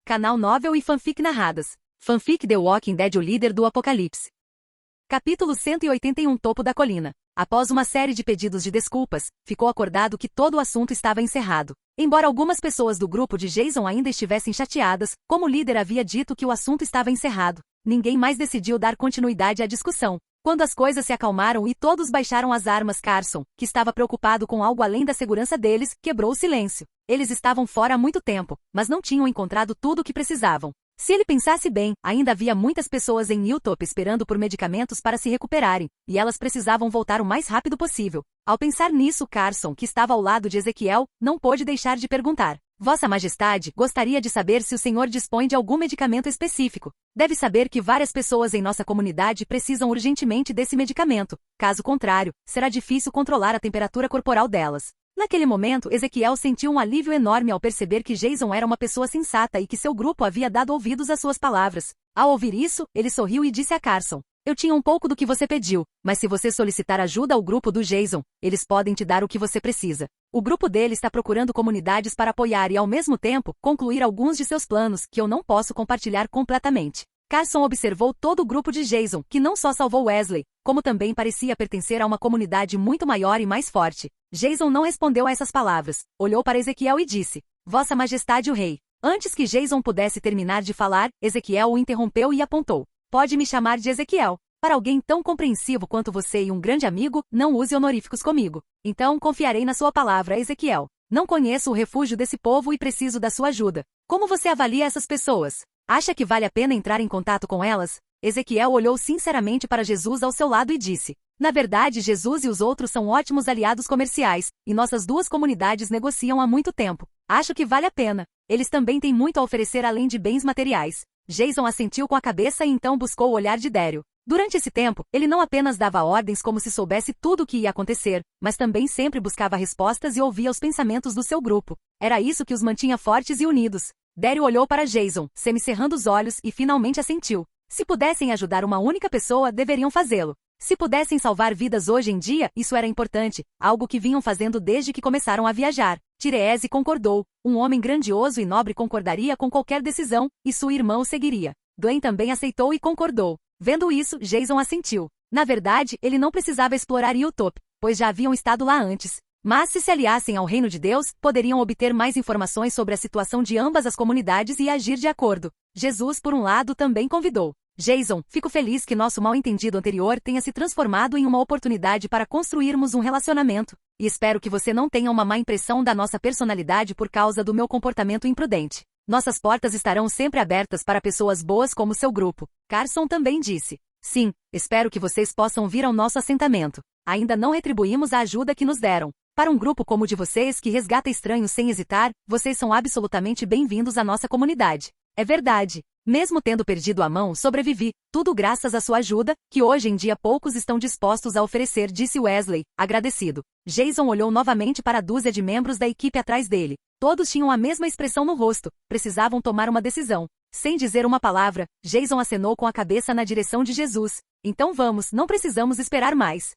Canal Novel e Fanfic Narradas. Fanfic The Walking Dead, o líder do apocalipse. Capítulo 181, Topo da colina. Após uma série de pedidos de desculpas, ficou acordado que todo o assunto estava encerrado. Embora algumas pessoas do grupo de Jason ainda estivessem chateadas, como o líder havia dito que o assunto estava encerrado, ninguém mais decidiu dar continuidade à discussão. Quando as coisas se acalmaram e todos baixaram as armas, Carson, que estava preocupado com algo além da segurança deles, quebrou o silêncio. Eles estavam fora há muito tempo, mas não tinham encontrado tudo o que precisavam. Se ele pensasse bem, ainda havia muitas pessoas em Hilltop esperando por medicamentos para se recuperarem, e elas precisavam voltar o mais rápido possível. Ao pensar nisso, Carson, que estava ao lado de Ezequiel, não pôde deixar de perguntar: Vossa Majestade, gostaria de saber se o senhor dispõe de algum medicamento específico. Deve saber que várias pessoas em nossa comunidade precisam urgentemente desse medicamento. Caso contrário, será difícil controlar a temperatura corporal delas. Naquele momento, Ezequiel sentiu um alívio enorme ao perceber que Jason era uma pessoa sensata e que seu grupo havia dado ouvidos às suas palavras. Ao ouvir isso, ele sorriu e disse a Carson: Eu tinha um pouco do que você pediu, mas se você solicitar ajuda ao grupo do Jason, eles podem te dar o que você precisa. O grupo dele está procurando comunidades para apoiar e, ao mesmo tempo, concluir alguns de seus planos que eu não posso compartilhar completamente. Carson observou todo o grupo de Jason, que não só salvou Wesley, como também parecia pertencer a uma comunidade muito maior e mais forte. Jason não respondeu a essas palavras, olhou para Ezequiel e disse: Vossa Majestade o Rei. Antes que Jason pudesse terminar de falar, Ezequiel o interrompeu e apontou: Pode me chamar de Ezequiel. Para alguém tão compreensivo quanto você e um grande amigo, não use honoríficos comigo. Então confiarei na sua palavra, Ezequiel. Não conheço o refúgio desse povo e preciso da sua ajuda. Como você avalia essas pessoas? Acha que vale a pena entrar em contato com elas? Ezequiel olhou sinceramente para Jesus ao seu lado e disse: Na verdade, Jesus e os outros são ótimos aliados comerciais, e nossas duas comunidades negociam há muito tempo. Acho que vale a pena. Eles também têm muito a oferecer além de bens materiais. Jason assentiu com a cabeça e então buscou o olhar de Daryl. Durante esse tempo, ele não apenas dava ordens como se soubesse tudo o que ia acontecer, mas também sempre buscava respostas e ouvia os pensamentos do seu grupo. Era isso que os mantinha fortes e unidos. Daryl olhou para Jason, semicerrando os olhos, e finalmente assentiu. Se pudessem ajudar uma única pessoa, deveriam fazê-lo. Se pudessem salvar vidas hoje em dia, isso era importante, algo que vinham fazendo desde que começaram a viajar. Tireese concordou. Um homem grandioso e nobre concordaria com qualquer decisão, e sua irmã o seguiria. Glenn também aceitou e concordou. Vendo isso, Jason assentiu. Na verdade, ele não precisava explorar Hilltop, pois já haviam estado lá antes. Mas se aliassem ao reino de Deus, poderiam obter mais informações sobre a situação de ambas as comunidades e agir de acordo. Jesus, por um lado, também convidou: Jason, fico feliz que nosso mal-entendido anterior tenha se transformado em uma oportunidade para construirmos um relacionamento. E espero que você não tenha uma má impressão da nossa personalidade por causa do meu comportamento imprudente. Nossas portas estarão sempre abertas para pessoas boas como seu grupo. Carson também disse: Sim, espero que vocês possam vir ao nosso assentamento. Ainda não retribuímos a ajuda que nos deram. Para um grupo como o de vocês que resgata estranhos sem hesitar, vocês são absolutamente bem-vindos à nossa comunidade. É verdade. Mesmo tendo perdido a mão, sobrevivi, tudo graças à sua ajuda, que hoje em dia poucos estão dispostos a oferecer, disse Wesley, agradecido. Jason olhou novamente para a dúzia de membros da equipe atrás dele. Todos tinham a mesma expressão no rosto, precisavam tomar uma decisão. Sem dizer uma palavra, Jason acenou com a cabeça na direção de Jesus. Então vamos, não precisamos esperar mais.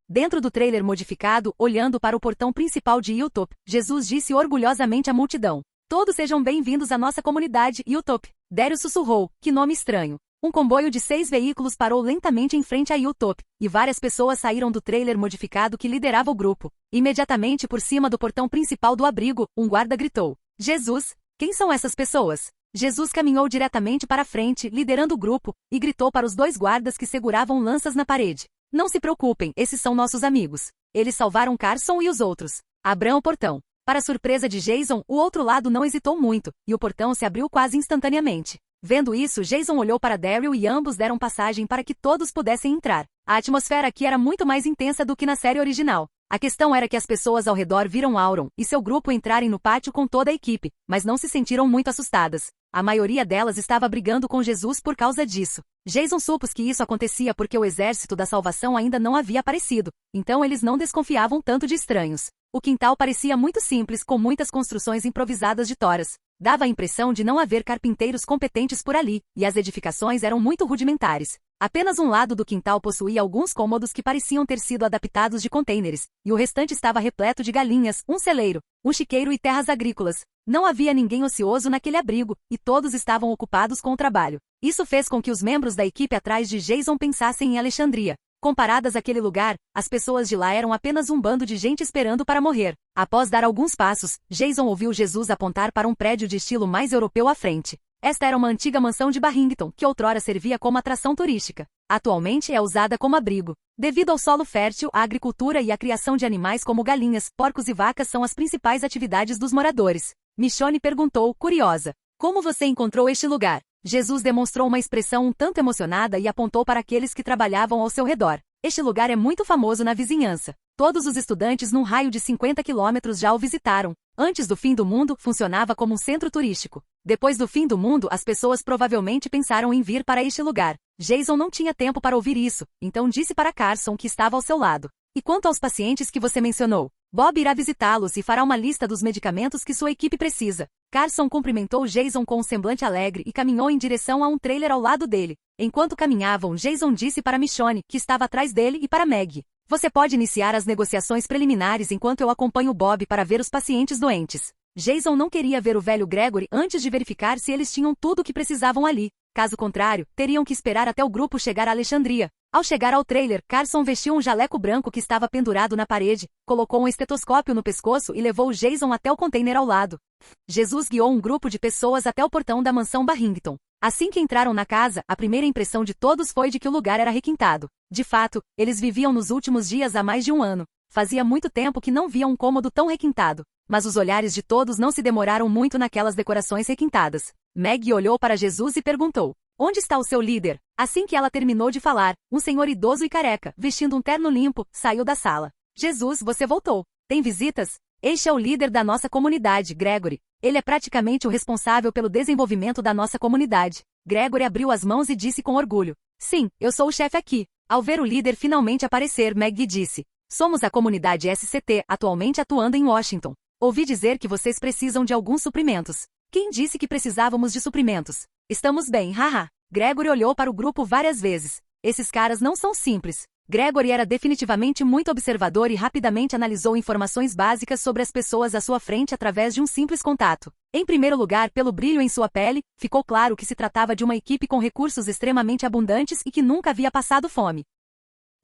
Dentro do trailer modificado, olhando para o portão principal de Hilltop, Jesus disse orgulhosamente à multidão: Todos sejam bem-vindos à nossa comunidade, Hilltop. Daryl sussurrou: Que nome estranho. Um comboio de 6 veículos parou lentamente em frente a Hilltop, e várias pessoas saíram do trailer modificado que liderava o grupo. Imediatamente por cima do portão principal do abrigo, um guarda gritou: Jesus, quem são essas pessoas? Jesus caminhou diretamente para a frente, liderando o grupo, e gritou para os dois guardas que seguravam lanças na parede: Não se preocupem, esses são nossos amigos. Eles salvaram Carson e os outros. Abram o portão. Para surpresa de Jason, o outro lado não hesitou muito, e o portão se abriu quase instantaneamente. Vendo isso, Jason olhou para Daryl e ambos deram passagem para que todos pudessem entrar. A atmosfera aqui era muito mais intensa do que na série original. A questão era que as pessoas ao redor viram Auron e seu grupo entrarem no pátio com toda a equipe, mas não se sentiram muito assustadas. A maioria delas estava brigando com Jesus por causa disso. Jason supôs que isso acontecia porque o exército da salvação ainda não havia aparecido, então eles não desconfiavam tanto de estranhos. O quintal parecia muito simples, com muitas construções improvisadas de toras. Dava a impressão de não haver carpinteiros competentes por ali, e as edificações eram muito rudimentares. Apenas um lado do quintal possuía alguns cômodos que pareciam ter sido adaptados de contêineres, e o restante estava repleto de galinhas, um celeiro, um chiqueiro e terras agrícolas. Não havia ninguém ocioso naquele abrigo, e todos estavam ocupados com o trabalho. Isso fez com que os membros da equipe atrás de Jason pensassem em Alexandria. Comparadas àquele lugar, as pessoas de lá eram apenas um bando de gente esperando para morrer. Após dar alguns passos, Jason ouviu Jesus apontar para um prédio de estilo mais europeu à frente. Esta era uma antiga mansão de Barrington, que outrora servia como atração turística. Atualmente é usada como abrigo. Devido ao solo fértil, a agricultura e a criação de animais como galinhas, porcos e vacas são as principais atividades dos moradores. Michonne perguntou, curiosa: como você encontrou este lugar? Jesus demonstrou uma expressão um tanto emocionada e apontou para aqueles que trabalhavam ao seu redor. Este lugar é muito famoso na vizinhança. Todos os estudantes num raio de 50 quilômetros já o visitaram. Antes do fim do mundo, funcionava como um centro turístico. Depois do fim do mundo, as pessoas provavelmente pensaram em vir para este lugar. Jason não tinha tempo para ouvir isso, então disse para Carson, que estava ao seu lado: e quanto aos pacientes que você mencionou? Bob irá visitá-los e fará uma lista dos medicamentos que sua equipe precisa. Carson cumprimentou Jason com um semblante alegre e caminhou em direção a um trailer ao lado dele. Enquanto caminhavam, Jason disse para Michonne, que estava atrás dele, e para Meg: você pode iniciar as negociações preliminares enquanto eu acompanho Bob para ver os pacientes doentes. Jason não queria ver o velho Gregory antes de verificar se eles tinham tudo o que precisavam ali. Caso contrário, teriam que esperar até o grupo chegar a Alexandria. Ao chegar ao trailer, Carson vestiu um jaleco branco que estava pendurado na parede, colocou um estetoscópio no pescoço e levou Jason até o container ao lado. Jesus guiou um grupo de pessoas até o portão da mansão Barrington. Assim que entraram na casa, a primeira impressão de todos foi de que o lugar era requintado. De fato, eles viviam nos últimos dias há mais de um ano. Fazia muito tempo que não viam um cômodo tão requintado. Mas os olhares de todos não se demoraram muito naquelas decorações requintadas. Meg olhou para Jesus e perguntou: onde está o seu líder? Assim que ela terminou de falar, um senhor idoso e careca, vestindo um terno limpo, saiu da sala. Jesus, você voltou. Tem visitas? Este é o líder da nossa comunidade, Gregory. Ele é praticamente o responsável pelo desenvolvimento da nossa comunidade. Gregory abriu as mãos e disse com orgulho: sim, eu sou o chefe aqui. Ao ver o líder finalmente aparecer, Meg disse: somos a comunidade SCT, atualmente atuando em Washington. Ouvi dizer que vocês precisam de alguns suprimentos. Quem disse que precisávamos de suprimentos? Estamos bem, haha. Gregory olhou para o grupo várias vezes. Esses caras não são simples. Gregory era definitivamente muito observador e rapidamente analisou informações básicas sobre as pessoas à sua frente através de um simples contato. Em primeiro lugar, pelo brilho em sua pele, ficou claro que se tratava de uma equipe com recursos extremamente abundantes e que nunca havia passado fome.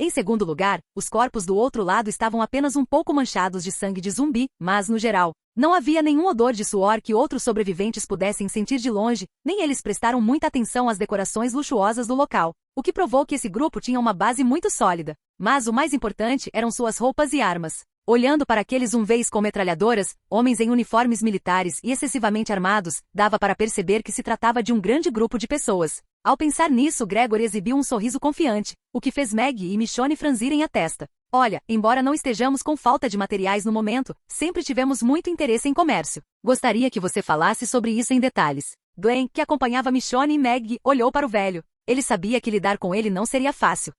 Em segundo lugar, os corpos do outro lado estavam apenas um pouco manchados de sangue de zumbi, mas, no geral, não havia nenhum odor de suor que outros sobreviventes pudessem sentir de longe, nem eles prestaram muita atenção às decorações luxuosas do local, o que provou que esse grupo tinha uma base muito sólida. Mas o mais importante eram suas roupas e armas. Olhando para aqueles zumbis com metralhadoras, homens em uniformes militares e excessivamente armados, dava para perceber que se tratava de um grande grupo de pessoas. Ao pensar nisso, Gregory exibiu um sorriso confiante, o que fez Meg e Michonne franzirem a testa. Olha, embora não estejamos com falta de materiais no momento, sempre tivemos muito interesse em comércio. Gostaria que você falasse sobre isso em detalhes. Glenn, que acompanhava Michonne e Meg, olhou para o velho. Ele sabia que lidar com ele não seria fácil.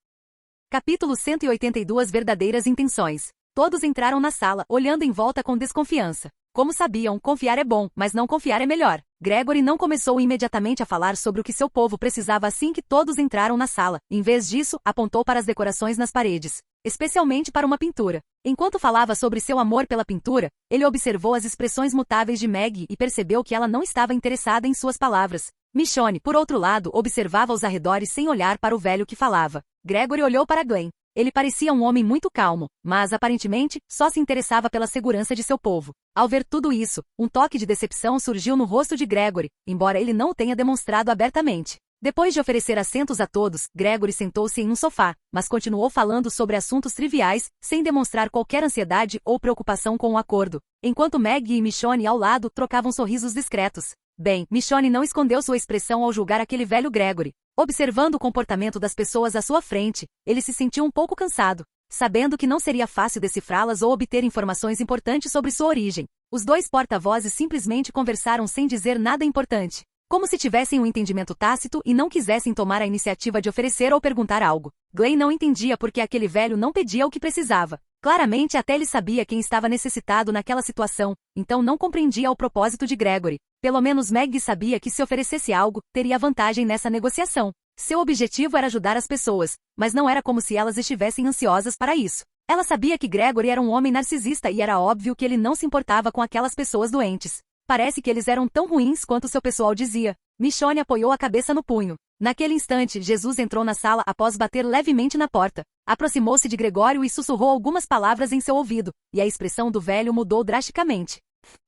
Capítulo 182 Verdadeiras intenções. Todos entraram na sala, olhando em volta com desconfiança. Como sabiam, confiar é bom, mas não confiar é melhor. Gregory não começou imediatamente a falar sobre o que seu povo precisava assim que todos entraram na sala. Em vez disso, apontou para as decorações nas paredes, especialmente para uma pintura. Enquanto falava sobre seu amor pela pintura, ele observou as expressões mutáveis de Meg e percebeu que ela não estava interessada em suas palavras. Michonne, por outro lado, observava os arredores sem olhar para o velho que falava. Gregory olhou para Glenn. Ele parecia um homem muito calmo, mas aparentemente só se interessava pela segurança de seu povo. Ao ver tudo isso, um toque de decepção surgiu no rosto de Gregory, embora ele não o tenha demonstrado abertamente. Depois de oferecer assentos a todos, Gregory sentou-se em um sofá, mas continuou falando sobre assuntos triviais, sem demonstrar qualquer ansiedade ou preocupação com o acordo, enquanto Meg e Michonne ao lado trocavam sorrisos discretos. Bem, Michonne não escondeu sua expressão ao julgar aquele velho Gregory. Observando o comportamento das pessoas à sua frente, ele se sentiu um pouco cansado, sabendo que não seria fácil decifrá-las ou obter informações importantes sobre sua origem. Os dois porta-vozes simplesmente conversaram sem dizer nada importante. como se tivessem um entendimento tácito e não quisessem tomar a iniciativa de oferecer ou perguntar algo. Glenn não entendia por que aquele velho não pedia o que precisava. Claramente até ele sabia quem estava necessitado naquela situação, então não compreendia o propósito de Gregory. Pelo menos Maggie sabia que se oferecesse algo, teria vantagem nessa negociação. Seu objetivo era ajudar as pessoas, mas não era como se elas estivessem ansiosas para isso. Ela sabia que Gregory era um homem narcisista e era óbvio que ele não se importava com aquelas pessoas doentes. Parece que eles eram tão ruins quanto seu pessoal dizia. Michonne apoiou a cabeça no punho. Naquele instante, Jesus entrou na sala após bater levemente na porta. Aproximou-se de Gregório e sussurrou algumas palavras em seu ouvido, e a expressão do velho mudou drasticamente.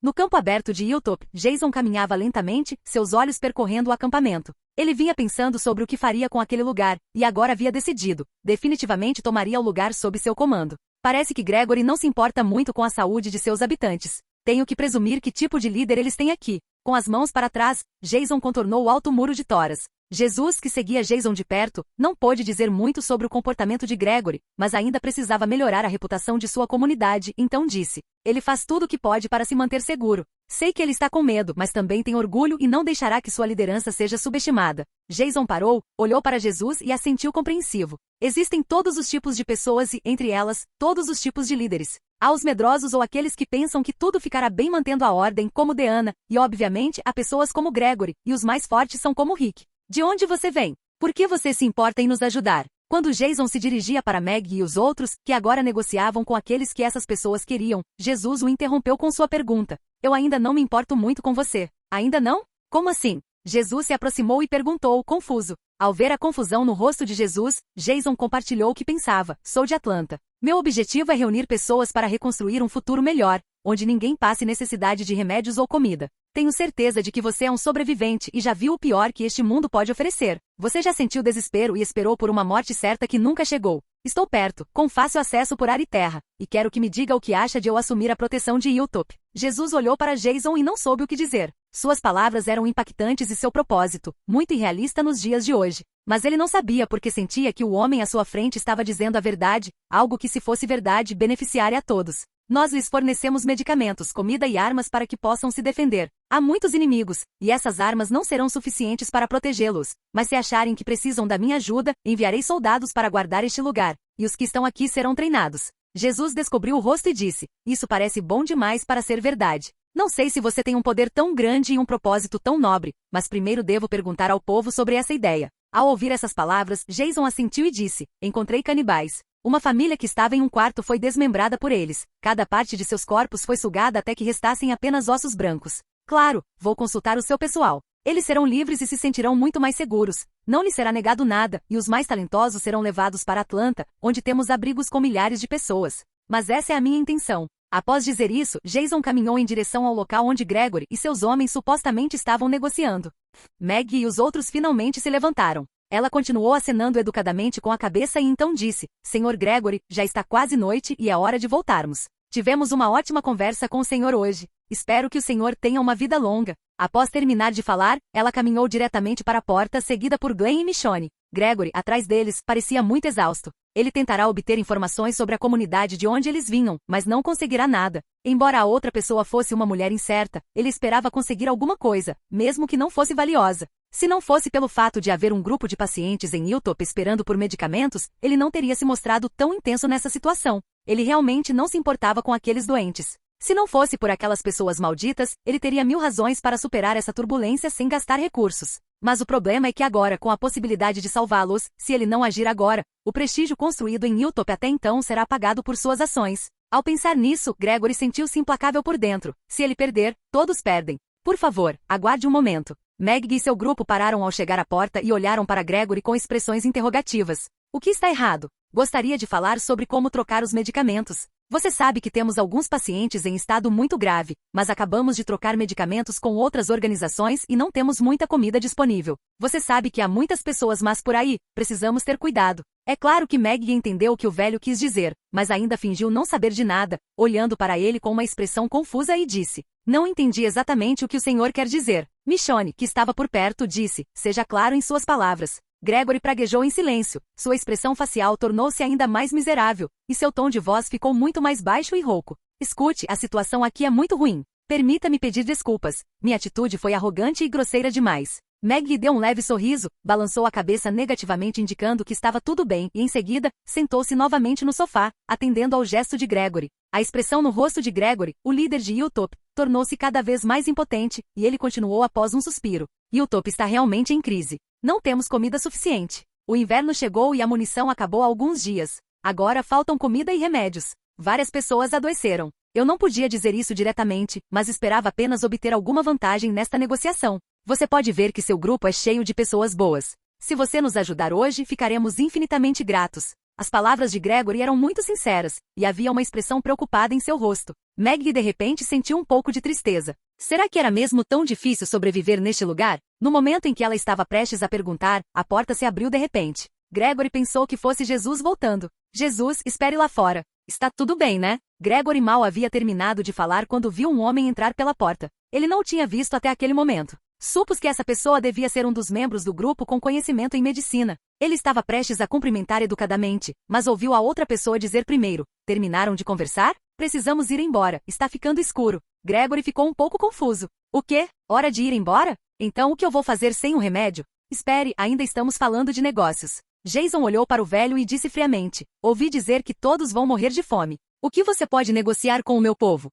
No campo aberto de Hilltop, Jason caminhava lentamente, seus olhos percorrendo o acampamento. Ele vinha pensando sobre o que faria com aquele lugar, e agora havia decidido. Definitivamente tomaria o lugar sob seu comando. Parece que Gregory não se importa muito com a saúde de seus habitantes. Tenho que presumir que tipo de líder eles têm aqui. Com as mãos para trás, Jason contornou o alto muro de toras. Jesus, que seguia Jason de perto, não pôde dizer muito sobre o comportamento de Gregory, mas ainda precisava melhorar a reputação de sua comunidade, então disse: ele faz tudo o que pode para se manter seguro. Sei que ele está com medo, mas também tem orgulho e não deixará que sua liderança seja subestimada. Jason parou, olhou para Jesus e assentiu compreensivo. Existem todos os tipos de pessoas e, entre elas, todos os tipos de líderes. Há os medrosos ou aqueles que pensam que tudo ficará bem mantendo a ordem, como Deanna, e obviamente há pessoas como Gregory, e os mais fortes são como Rick. De onde você vem? Por que você se importa em nos ajudar? Quando Jason se dirigia para Maggie e os outros, que agora negociavam com aqueles que essas pessoas queriam, Jesus o interrompeu com sua pergunta. Eu ainda não me importo muito com você. Ainda não? Como assim? Jesus se aproximou e perguntou, confuso. Ao ver a confusão no rosto de Jesus, Jason compartilhou o que pensava. Sou de Atlanta. Meu objetivo é reunir pessoas para reconstruir um futuro melhor, onde ninguém passe necessidade de remédios ou comida. Tenho certeza de que você é um sobrevivente e já viu o pior que este mundo pode oferecer. Você já sentiu desespero e esperou por uma morte certa que nunca chegou. Estou perto, com fácil acesso por ar e terra, e quero que me diga o que acha de eu assumir a proteção de Hilltop. Jesus olhou para Jason e não soube o que dizer. Suas palavras eram impactantes e seu propósito, muito irrealista nos dias de hoje. Mas ele não sabia porque sentia que o homem à sua frente estava dizendo a verdade, algo que se fosse verdade beneficiaria a todos. Nós lhes fornecemos medicamentos, comida e armas para que possam se defender. Há muitos inimigos, e essas armas não serão suficientes para protegê-los. Mas se acharem que precisam da minha ajuda, enviarei soldados para guardar este lugar, e os que estão aqui serão treinados. Jesus descobriu o rosto e disse: isso parece bom demais para ser verdade. Não sei se você tem um poder tão grande e um propósito tão nobre, mas primeiro devo perguntar ao povo sobre essa ideia. Ao ouvir essas palavras, Jason assentiu e disse: encontrei canibais. Uma família que estava em um quarto foi desmembrada por eles. Cada parte de seus corpos foi sugada até que restassem apenas ossos brancos. Claro, vou consultar o seu pessoal. Eles serão livres e se sentirão muito mais seguros. Não lhes será negado nada, e os mais talentosos serão levados para Atlanta, onde temos abrigos com milhares de pessoas. Mas essa é a minha intenção. Após dizer isso, Jason caminhou em direção ao local onde Gregory e seus homens supostamente estavam negociando. Maggie e os outros finalmente se levantaram. Ela continuou acenando educadamente com a cabeça e então disse: Senhor Gregory, já está quase noite e é hora de voltarmos. Tivemos uma ótima conversa com o senhor hoje. Espero que o senhor tenha uma vida longa. Após terminar de falar, ela caminhou diretamente para a porta, seguida por Glenn e Michonne. Gregory, atrás deles, parecia muito exausto. Ele tentará obter informações sobre a comunidade de onde eles vinham, mas não conseguirá nada. Embora a outra pessoa fosse uma mulher incerta, ele esperava conseguir alguma coisa, mesmo que não fosse valiosa. Se não fosse pelo fato de haver um grupo de pacientes em Hilltop esperando por medicamentos, ele não teria se mostrado tão intenso nessa situação. Ele realmente não se importava com aqueles doentes. Se não fosse por aquelas pessoas malditas, ele teria 1000 razões para superar essa turbulência sem gastar recursos. Mas o problema é que agora, com a possibilidade de salvá-los, se ele não agir agora, o prestígio construído em Hilltop até então será pagado por suas ações. Ao pensar nisso, Gregory sentiu-se implacável por dentro. Se ele perder, todos perdem. Por favor, aguarde um momento. Maggie e seu grupo pararam ao chegar à porta e olharam para Gregory com expressões interrogativas. O que está errado? Gostaria de falar sobre como trocar os medicamentos. Você sabe que temos alguns pacientes em estado muito grave, mas acabamos de trocar medicamentos com outras organizações e não temos muita comida disponível. Você sabe que há muitas pessoas más por aí, precisamos ter cuidado. É claro que Maggie entendeu o que o velho quis dizer, mas ainda fingiu não saber de nada, olhando para ele com uma expressão confusa e disse: não entendi exatamente o que o senhor quer dizer. Michonne, que estava por perto, disse: seja claro em suas palavras. Gregory praguejou em silêncio. Sua expressão facial tornou-se ainda mais miserável, e seu tom de voz ficou muito mais baixo e rouco. Escute, a situação aqui é muito ruim. Permita-me pedir desculpas. Minha atitude foi arrogante e grosseira demais. Meg deu um leve sorriso, balançou a cabeça negativamente indicando que estava tudo bem e, em seguida, sentou-se novamente no sofá, atendendo ao gesto de Gregory. A expressão no rosto de Gregory, o líder de Hilltop, tornou-se cada vez mais impotente, e ele continuou após um suspiro. Hilltop está realmente em crise. Não temos comida suficiente. O inverno chegou e a munição acabou há alguns dias. Agora faltam comida e remédios. Várias pessoas adoeceram. Eu não podia dizer isso diretamente, mas esperava apenas obter alguma vantagem nesta negociação. Você pode ver que seu grupo é cheio de pessoas boas. Se você nos ajudar hoje, ficaremos infinitamente gratos. As palavras de Gregory eram muito sinceras, e havia uma expressão preocupada em seu rosto. Meg de repente sentiu um pouco de tristeza. Será que era mesmo tão difícil sobreviver neste lugar? No momento em que ela estava prestes a perguntar, a porta se abriu de repente. Gregory pensou que fosse Jesus voltando. Jesus, espere lá fora. Está tudo bem, né? Gregory mal havia terminado de falar quando viu um homem entrar pela porta. Ele não o tinha visto até aquele momento. Supôs que essa pessoa devia ser um dos membros do grupo com conhecimento em medicina. Ele estava prestes a cumprimentar educadamente, mas ouviu a outra pessoa dizer primeiro: terminaram de conversar? Precisamos ir embora, está ficando escuro. Gregory ficou um pouco confuso. O quê? Hora de ir embora? Então o que eu vou fazer sem um remédio? Espere, ainda estamos falando de negócios. Jason olhou para o velho e disse friamente: ouvi dizer que todos vão morrer de fome. O que você pode negociar com o meu povo?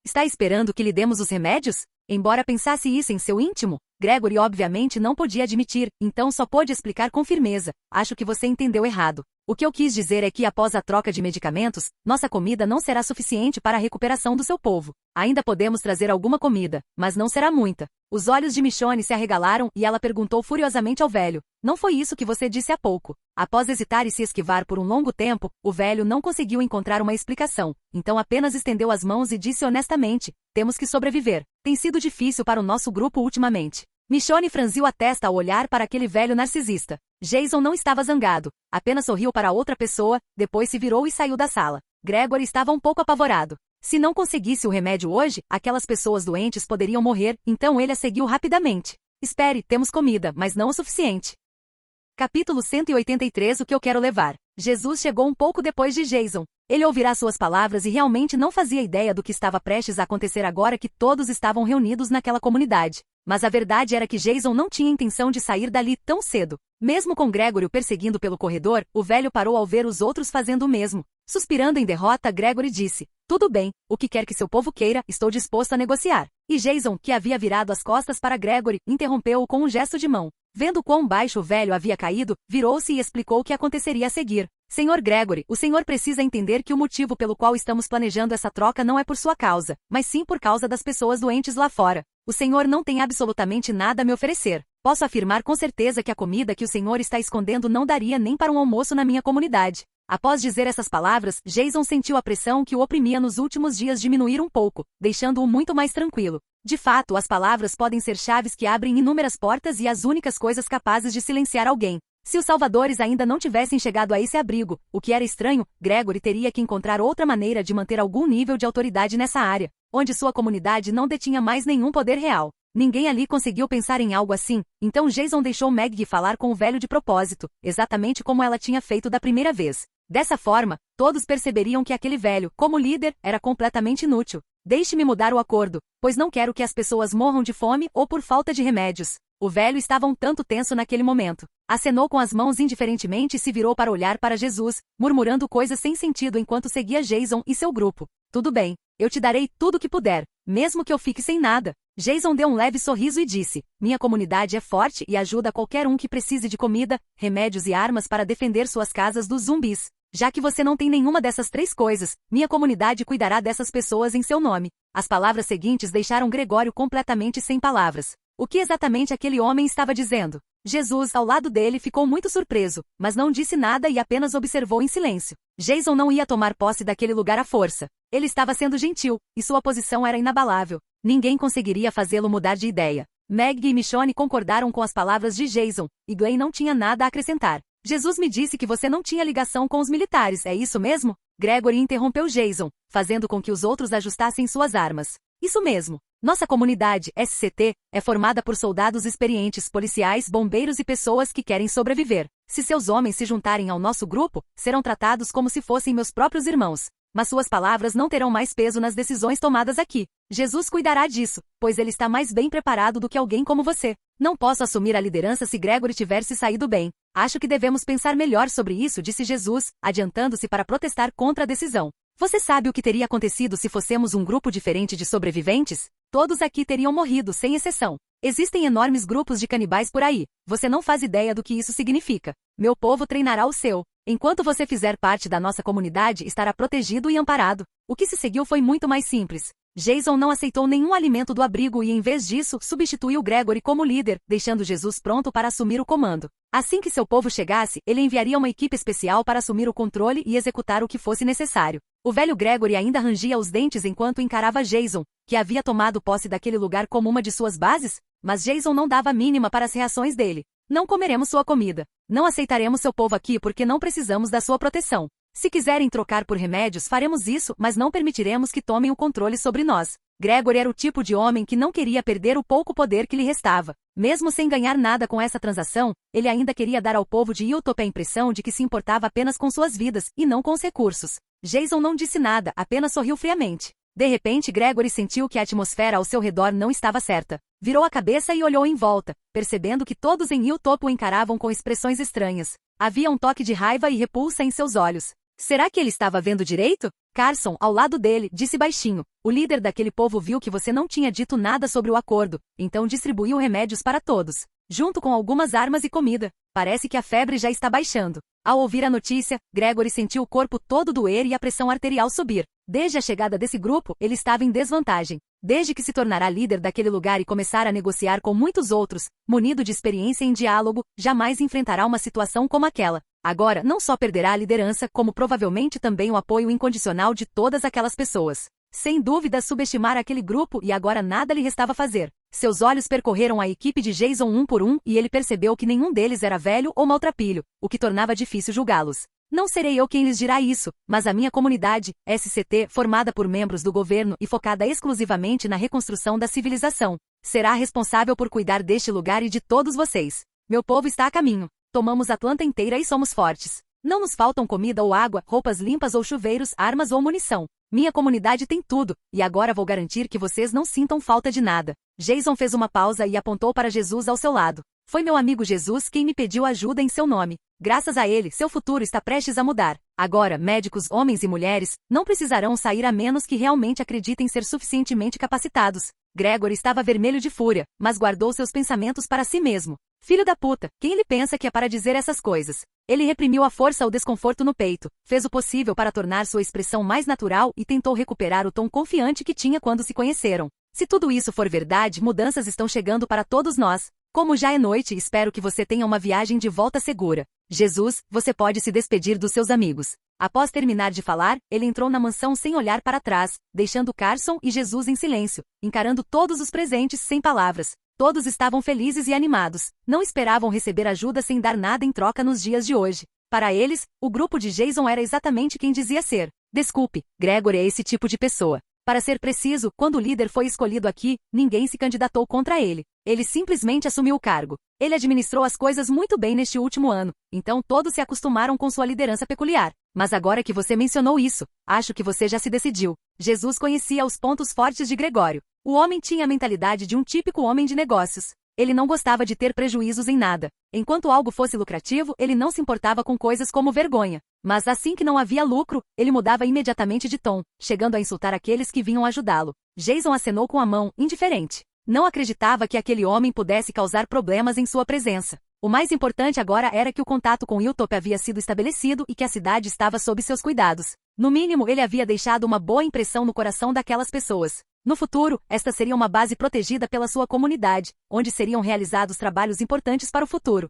Está esperando que lhe demos os remédios? Embora pensasse isso em seu íntimo, Gregory obviamente não podia admitir, então só pôde explicar com firmeza: acho que você entendeu errado. O que eu quis dizer é que após a troca de medicamentos, nossa comida não será suficiente para a recuperação do seu povo. Ainda podemos trazer alguma comida, mas não será muita. Os olhos de Michonne se arregalaram e ela perguntou furiosamente ao velho: não foi isso que você disse há pouco? Após hesitar e se esquivar por um longo tempo, o velho não conseguiu encontrar uma explicação, então apenas estendeu as mãos e disse honestamente: temos que sobreviver. Tem sido difícil para o nosso grupo ultimamente. Michonne franziu a testa ao olhar para aquele velho narcisista. Jason não estava zangado, apenas sorriu para outra pessoa, depois se virou e saiu da sala. Gregory estava um pouco apavorado. Se não conseguisse o remédio hoje, aquelas pessoas doentes poderiam morrer, então ele a seguiu rapidamente. Espere, temos comida, mas não o suficiente. Capítulo 183. O que eu quero levar. Jesus chegou um pouco depois de Jason. Ele ouvirá suas palavras e realmente não fazia ideia do que estava prestes a acontecer agora que todos estavam reunidos naquela comunidade. Mas a verdade era que Jason não tinha intenção de sair dali tão cedo. Mesmo com Gregory o perseguindo pelo corredor, o velho parou ao ver os outros fazendo o mesmo. Suspirando em derrota, Gregory disse: tudo bem, o que quer que seu povo queira, estou disposto a negociar. E Jason, que havia virado as costas para Gregory, interrompeu-o com um gesto de mão. Vendo quão baixo o velho havia caído, virou-se e explicou o que aconteceria a seguir. Senhor Gregory, o senhor precisa entender que o motivo pelo qual estamos planejando essa troca não é por sua causa, mas sim por causa das pessoas doentes lá fora. O senhor não tem absolutamente nada a me oferecer. Posso afirmar com certeza que a comida que o senhor está escondendo não daria nem para um almoço na minha comunidade. Após dizer essas palavras, Jason sentiu a pressão que o oprimia nos últimos dias diminuir um pouco, deixando-o muito mais tranquilo. De fato, as palavras podem ser chaves que abrem inúmeras portas e as únicas coisas capazes de silenciar alguém. Se os salvadores ainda não tivessem chegado a esse abrigo, o que era estranho, Gregory teria que encontrar outra maneira de manter algum nível de autoridade nessa área, onde sua comunidade não detinha mais nenhum poder real. Ninguém ali conseguiu pensar em algo assim, então Jason deixou Meg falar com o velho de propósito, exatamente como ela tinha feito da primeira vez. Dessa forma, todos perceberiam que aquele velho, como líder, era completamente inútil. Deixe-me mudar o acordo, pois não quero que as pessoas morram de fome ou por falta de remédios. O velho estava um tanto tenso naquele momento. Acenou com as mãos indiferentemente e se virou para olhar para Jesus, murmurando coisas sem sentido enquanto seguia Jason e seu grupo. Tudo bem, eu te darei tudo o que puder, mesmo que eu fique sem nada. Jason deu um leve sorriso e disse: minha comunidade é forte e ajuda qualquer um que precise de comida, remédios e armas para defender suas casas dos zumbis. Já que você não tem nenhuma dessas três coisas, minha comunidade cuidará dessas pessoas em seu nome. As palavras seguintes deixaram Gregório completamente sem palavras. O que exatamente aquele homem estava dizendo? Jesus, ao lado dele, ficou muito surpreso, mas não disse nada e apenas observou em silêncio. Jason não ia tomar posse daquele lugar à força. Ele estava sendo gentil, e sua posição era inabalável. Ninguém conseguiria fazê-lo mudar de ideia. Meg e Michonne concordaram com as palavras de Jason, e Glenn não tinha nada a acrescentar. Jesus me disse que você não tinha ligação com os militares, é isso mesmo? Gregory interrompeu Jason, fazendo com que os outros ajustassem suas armas. Isso mesmo. Nossa comunidade, SCT, é formada por soldados experientes, policiais, bombeiros e pessoas que querem sobreviver. Se seus homens se juntarem ao nosso grupo, serão tratados como se fossem meus próprios irmãos. mas suas palavras não terão mais peso nas decisões tomadas aqui. Jesus cuidará disso, pois ele está mais bem preparado do que alguém como você. Não posso assumir a liderança se Gregory tiver se saído bem. Acho que devemos pensar melhor sobre isso, disse Jesus, adiantando-se para protestar contra a decisão. Você sabe o que teria acontecido se fôssemos um grupo diferente de sobreviventes? Todos aqui teriam morrido, sem exceção. Existem enormes grupos de canibais por aí. Você não faz ideia do que isso significa. Meu povo treinará o seu. Enquanto você fizer parte da nossa comunidade, estará protegido e amparado. O que se seguiu foi muito mais simples. Jason não aceitou nenhum alimento do abrigo e, em vez disso, substituiu Gregory como líder, deixando Jesus pronto para assumir o comando. Assim que seu povo chegasse, ele enviaria uma equipe especial para assumir o controle e executar o que fosse necessário. O velho Gregory ainda rangia os dentes enquanto encarava Jason, que havia tomado posse daquele lugar como uma de suas bases, mas Jason não dava a mínima para as reações dele. Não comeremos sua comida. Não aceitaremos seu povo aqui porque não precisamos da sua proteção. Se quiserem trocar por remédios, faremos isso, mas não permitiremos que tomem o controle sobre nós. Gregory era o tipo de homem que não queria perder o pouco poder que lhe restava. Mesmo sem ganhar nada com essa transação, ele ainda queria dar ao povo de Hilltop a impressão de que se importava apenas com suas vidas, e não com os recursos. Jason não disse nada, apenas sorriu friamente. De repente, Gregory sentiu que a atmosfera ao seu redor não estava certa. Virou a cabeça e olhou em volta, percebendo que todos em Hilltop o encaravam com expressões estranhas. Havia um toque de raiva e repulsa em seus olhos. Será que ele estava vendo direito? Carson, ao lado dele, disse baixinho. O líder daquele povo viu que você não tinha dito nada sobre o acordo, então distribuiu remédios para todos, junto com algumas armas e comida. Parece que a febre já está baixando. Ao ouvir a notícia, Gregory sentiu o corpo todo doer e a pressão arterial subir. Desde a chegada desse grupo, ele estava em desvantagem. Desde que se tornará líder daquele lugar e começar a negociar com muitos outros, munido de experiência em diálogo, jamais enfrentará uma situação como aquela. Agora, não só perderá a liderança, como provavelmente também o apoio incondicional de todas aquelas pessoas. Sem dúvida, subestimar aquele grupo e agora nada lhe restava fazer. Seus olhos percorreram a equipe de Jason um por um e ele percebeu que nenhum deles era velho ou maltrapilho, o que tornava difícil julgá-los. Não serei eu quem lhes dirá isso, mas a minha comunidade, SCT, formada por membros do governo e focada exclusivamente na reconstrução da civilização, será responsável por cuidar deste lugar e de todos vocês. Meu povo está a caminho. Tomamos Atlanta inteira e somos fortes. Não nos faltam comida ou água, roupas limpas ou chuveiros, armas ou munição. Minha comunidade tem tudo, e agora vou garantir que vocês não sintam falta de nada. Jason fez uma pausa e apontou para Jesus ao seu lado. Foi meu amigo Jesus quem me pediu ajuda em seu nome. Graças a ele, seu futuro está prestes a mudar. Agora, médicos, homens e mulheres, não precisarão sair a menos que realmente acreditem ser suficientemente capacitados. Gregory estava vermelho de fúria, mas guardou seus pensamentos para si mesmo. Filho da puta, quem ele pensa que é para dizer essas coisas? Ele reprimiu a força ao desconforto no peito, fez o possível para tornar sua expressão mais natural e tentou recuperar o tom confiante que tinha quando se conheceram. Se tudo isso for verdade, mudanças estão chegando para todos nós. Como já é noite, espero que você tenha uma viagem de volta segura. Jesus, você pode se despedir dos seus amigos. Após terminar de falar, ele entrou na mansão sem olhar para trás, deixando Carson e Jesus em silêncio, encarando todos os presentes sem palavras. Todos estavam felizes e animados. Não esperavam receber ajuda sem dar nada em troca nos dias de hoje. Para eles, o grupo de Jason era exatamente quem dizia ser. Desculpe, Gregory é esse tipo de pessoa. Para ser preciso, quando o líder foi escolhido aqui, ninguém se candidatou contra ele. Ele simplesmente assumiu o cargo. Ele administrou as coisas muito bem neste último ano, então todos se acostumaram com sua liderança peculiar. Mas agora que você mencionou isso, acho que você já se decidiu. Jesus conhecia os pontos fortes de Gregório. O homem tinha a mentalidade de um típico homem de negócios. Ele não gostava de ter prejuízos em nada. Enquanto algo fosse lucrativo, ele não se importava com coisas como vergonha. Mas assim que não havia lucro, ele mudava imediatamente de tom, chegando a insultar aqueles que vinham ajudá-lo. Jason acenou com a mão, indiferente. Não acreditava que aquele homem pudesse causar problemas em sua presença. O mais importante agora era que o contato com Hilltop havia sido estabelecido e que a cidade estava sob seus cuidados. No mínimo, ele havia deixado uma boa impressão no coração daquelas pessoas. No futuro, esta seria uma base protegida pela sua comunidade, onde seriam realizados trabalhos importantes para o futuro.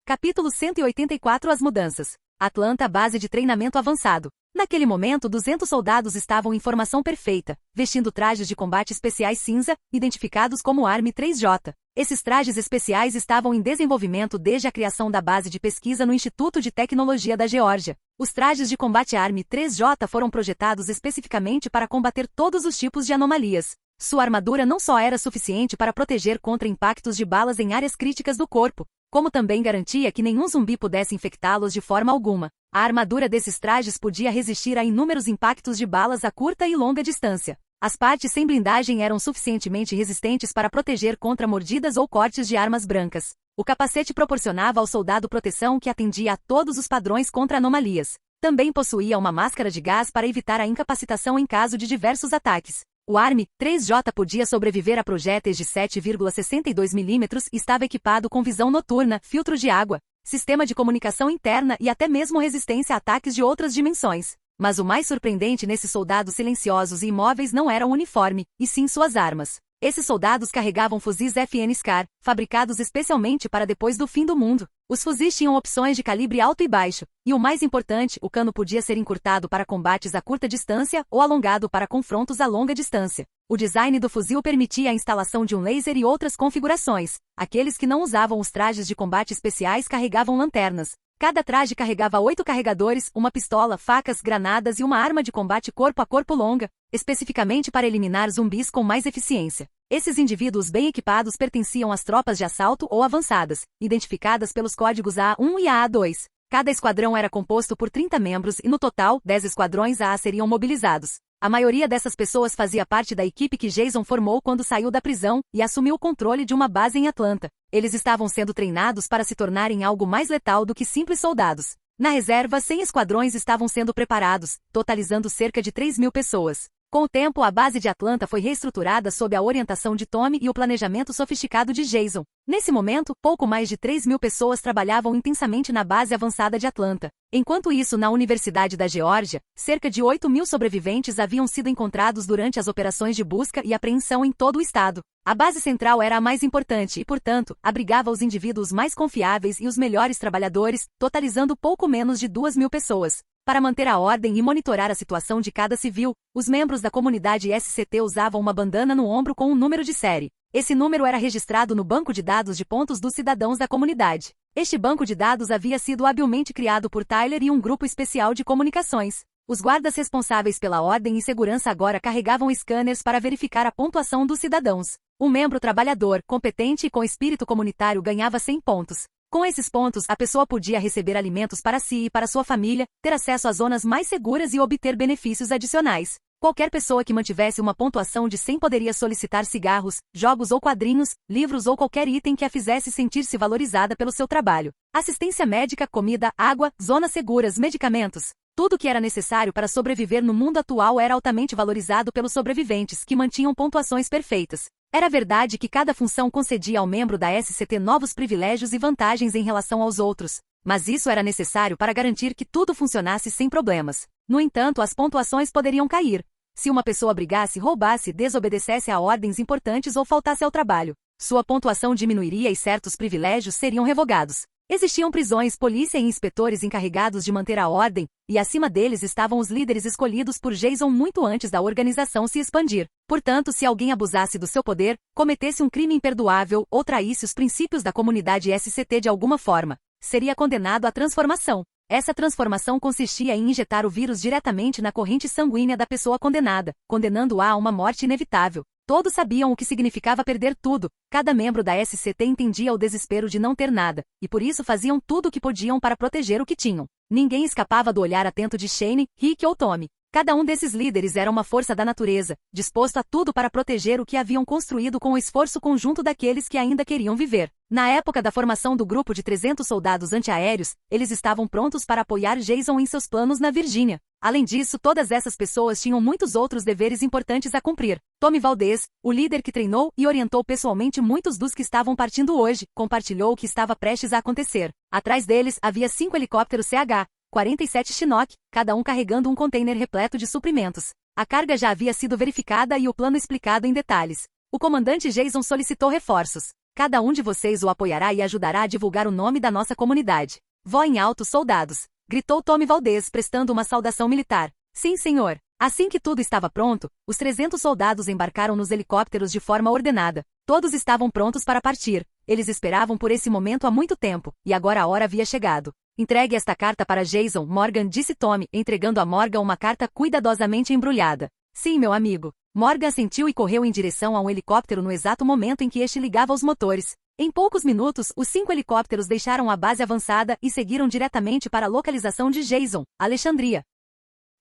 Capítulo 184 As mudanças. Atlanta, base de treinamento avançado. Naquele momento, 200 soldados estavam em formação perfeita, vestindo trajes de combate especiais cinza, identificados como Army 3J. Esses trajes especiais estavam em desenvolvimento desde a criação da base de pesquisa no Instituto de Tecnologia da Geórgia. Os trajes de combate Army 3J foram projetados especificamente para combater todos os tipos de anomalias. Sua armadura não só era suficiente para proteger contra impactos de balas em áreas críticas do corpo, como também garantia que nenhum zumbi pudesse infectá-los de forma alguma. A armadura desses trajes podia resistir a inúmeros impactos de balas a curta e longa distância. As partes sem blindagem eram suficientemente resistentes para proteger contra mordidas ou cortes de armas brancas. O capacete proporcionava ao soldado proteção que atendia a todos os padrões contra anomalias. Também possuía uma máscara de gás para evitar a incapacitação em caso de diversos ataques. O ARM-3J podia sobreviver a projéteis de 7,62 mm e estava equipado com visão noturna, filtro de água, sistema de comunicação interna e até mesmo resistência a ataques de outras dimensões. Mas o mais surpreendente nesses soldados silenciosos e imóveis não era o uniforme, e sim suas armas. Esses soldados carregavam fuzis FN SCAR, fabricados especialmente para depois do fim do mundo. Os fuzis tinham opções de calibre alto e baixo, e o mais importante, o cano podia ser encurtado para combates a curta distância ou alongado para confrontos a longa distância. O design do fuzil permitia a instalação de um laser e outras configurações. Aqueles que não usavam os trajes de combate especiais carregavam lanternas. Cada traje carregava 8 carregadores, uma pistola, facas, granadas e uma arma de combate corpo a corpo longa, especificamente para eliminar zumbis com mais eficiência. Esses indivíduos bem equipados pertenciam às tropas de assalto ou avançadas, identificadas pelos códigos AA1 e AA2. Cada esquadrão era composto por 30 membros e, no total, 10 esquadrões AA seriam mobilizados. A maioria dessas pessoas fazia parte da equipe que Jason formou quando saiu da prisão e assumiu o controle de uma base em Atlanta. Eles estavam sendo treinados para se tornarem algo mais letal do que simples soldados. Na reserva, 100 esquadrões estavam sendo preparados, totalizando cerca de 3.000 pessoas. Com o tempo, a base de Atlanta foi reestruturada sob a orientação de Tommy e o planejamento sofisticado de Jason. Nesse momento, pouco mais de 3.000 pessoas trabalhavam intensamente na base avançada de Atlanta. Enquanto isso, na Universidade da Geórgia, cerca de 8.000 sobreviventes haviam sido encontrados durante as operações de busca e apreensão em todo o estado. A base central era a mais importante e, portanto, abrigava os indivíduos mais confiáveis e os melhores trabalhadores, totalizando pouco menos de 2.000 pessoas. Para manter a ordem e monitorar a situação de cada civil, os membros da comunidade SCT usavam uma bandana no ombro com um número de série. Esse número era registrado no banco de dados de pontos dos cidadãos da comunidade. Este banco de dados havia sido habilmente criado por Tyler e um grupo especial de comunicações. Os guardas responsáveis pela ordem e segurança agora carregavam scanners para verificar a pontuação dos cidadãos. Um membro trabalhador, competente e com espírito comunitário ganhava 100 pontos. Com esses pontos, a pessoa podia receber alimentos para si e para sua família, ter acesso às zonas mais seguras e obter benefícios adicionais. Qualquer pessoa que mantivesse uma pontuação de 100 poderia solicitar cigarros, jogos ou quadrinhos, livros ou qualquer item que a fizesse sentir-se valorizada pelo seu trabalho. Assistência médica, comida, água, zonas seguras, medicamentos. Tudo o que era necessário para sobreviver no mundo atual era altamente valorizado pelos sobreviventes, que mantinham pontuações perfeitas. Era verdade que cada função concedia ao membro da SCT novos privilégios e vantagens em relação aos outros, mas isso era necessário para garantir que tudo funcionasse sem problemas. No entanto, as pontuações poderiam cair. Se uma pessoa brigasse, roubasse, desobedecesse a ordens importantes ou faltasse ao trabalho, sua pontuação diminuiria e certos privilégios seriam revogados. Existiam prisões, polícia e inspetores encarregados de manter a ordem, e acima deles estavam os líderes escolhidos por Jason muito antes da organização se expandir. Portanto, se alguém abusasse do seu poder, cometesse um crime imperdoável ou traísse os princípios da comunidade SCT de alguma forma, seria condenado à transformação. Essa transformação consistia em injetar o vírus diretamente na corrente sanguínea da pessoa condenada, condenando-a a uma morte inevitável. Todos sabiam o que significava perder tudo. Cada membro da SCT entendia o desespero de não ter nada, e por isso faziam tudo o que podiam para proteger o que tinham. Ninguém escapava do olhar atento de Shane, Rick ou Tommy. Cada um desses líderes era uma força da natureza, disposto a tudo para proteger o que haviam construído com o esforço conjunto daqueles que ainda queriam viver. Na época da formação do grupo de 300 soldados antiaéreos, eles estavam prontos para apoiar Jason em seus planos na Virgínia. Além disso, todas essas pessoas tinham muitos outros deveres importantes a cumprir. Tommy Valdez, o líder que treinou e orientou pessoalmente muitos dos que estavam partindo hoje, compartilhou o que estava prestes a acontecer. Atrás deles, havia 5 helicópteros CH-47 Chinook, cada um carregando um container repleto de suprimentos. A carga já havia sido verificada e o plano explicado em detalhes. O comandante Jason solicitou reforços. Cada um de vocês o apoiará e ajudará a divulgar o nome da nossa comunidade. Vó em alto, soldados! Gritou Tommy Valdez, prestando uma saudação militar. Sim, senhor. Assim que tudo estava pronto, os 300 soldados embarcaram nos helicópteros de forma ordenada. Todos estavam prontos para partir. Eles esperavam por esse momento há muito tempo, e agora a hora havia chegado. Entregue esta carta para Jason, Morgan, disse Tommy, entregando a Morgan uma carta cuidadosamente embrulhada. Sim, meu amigo. Morgan assentiu e correu em direção a um helicóptero no exato momento em que este ligava os motores. Em poucos minutos, os 5 helicópteros deixaram a base avançada e seguiram diretamente para a localização de Jason, Alexandria.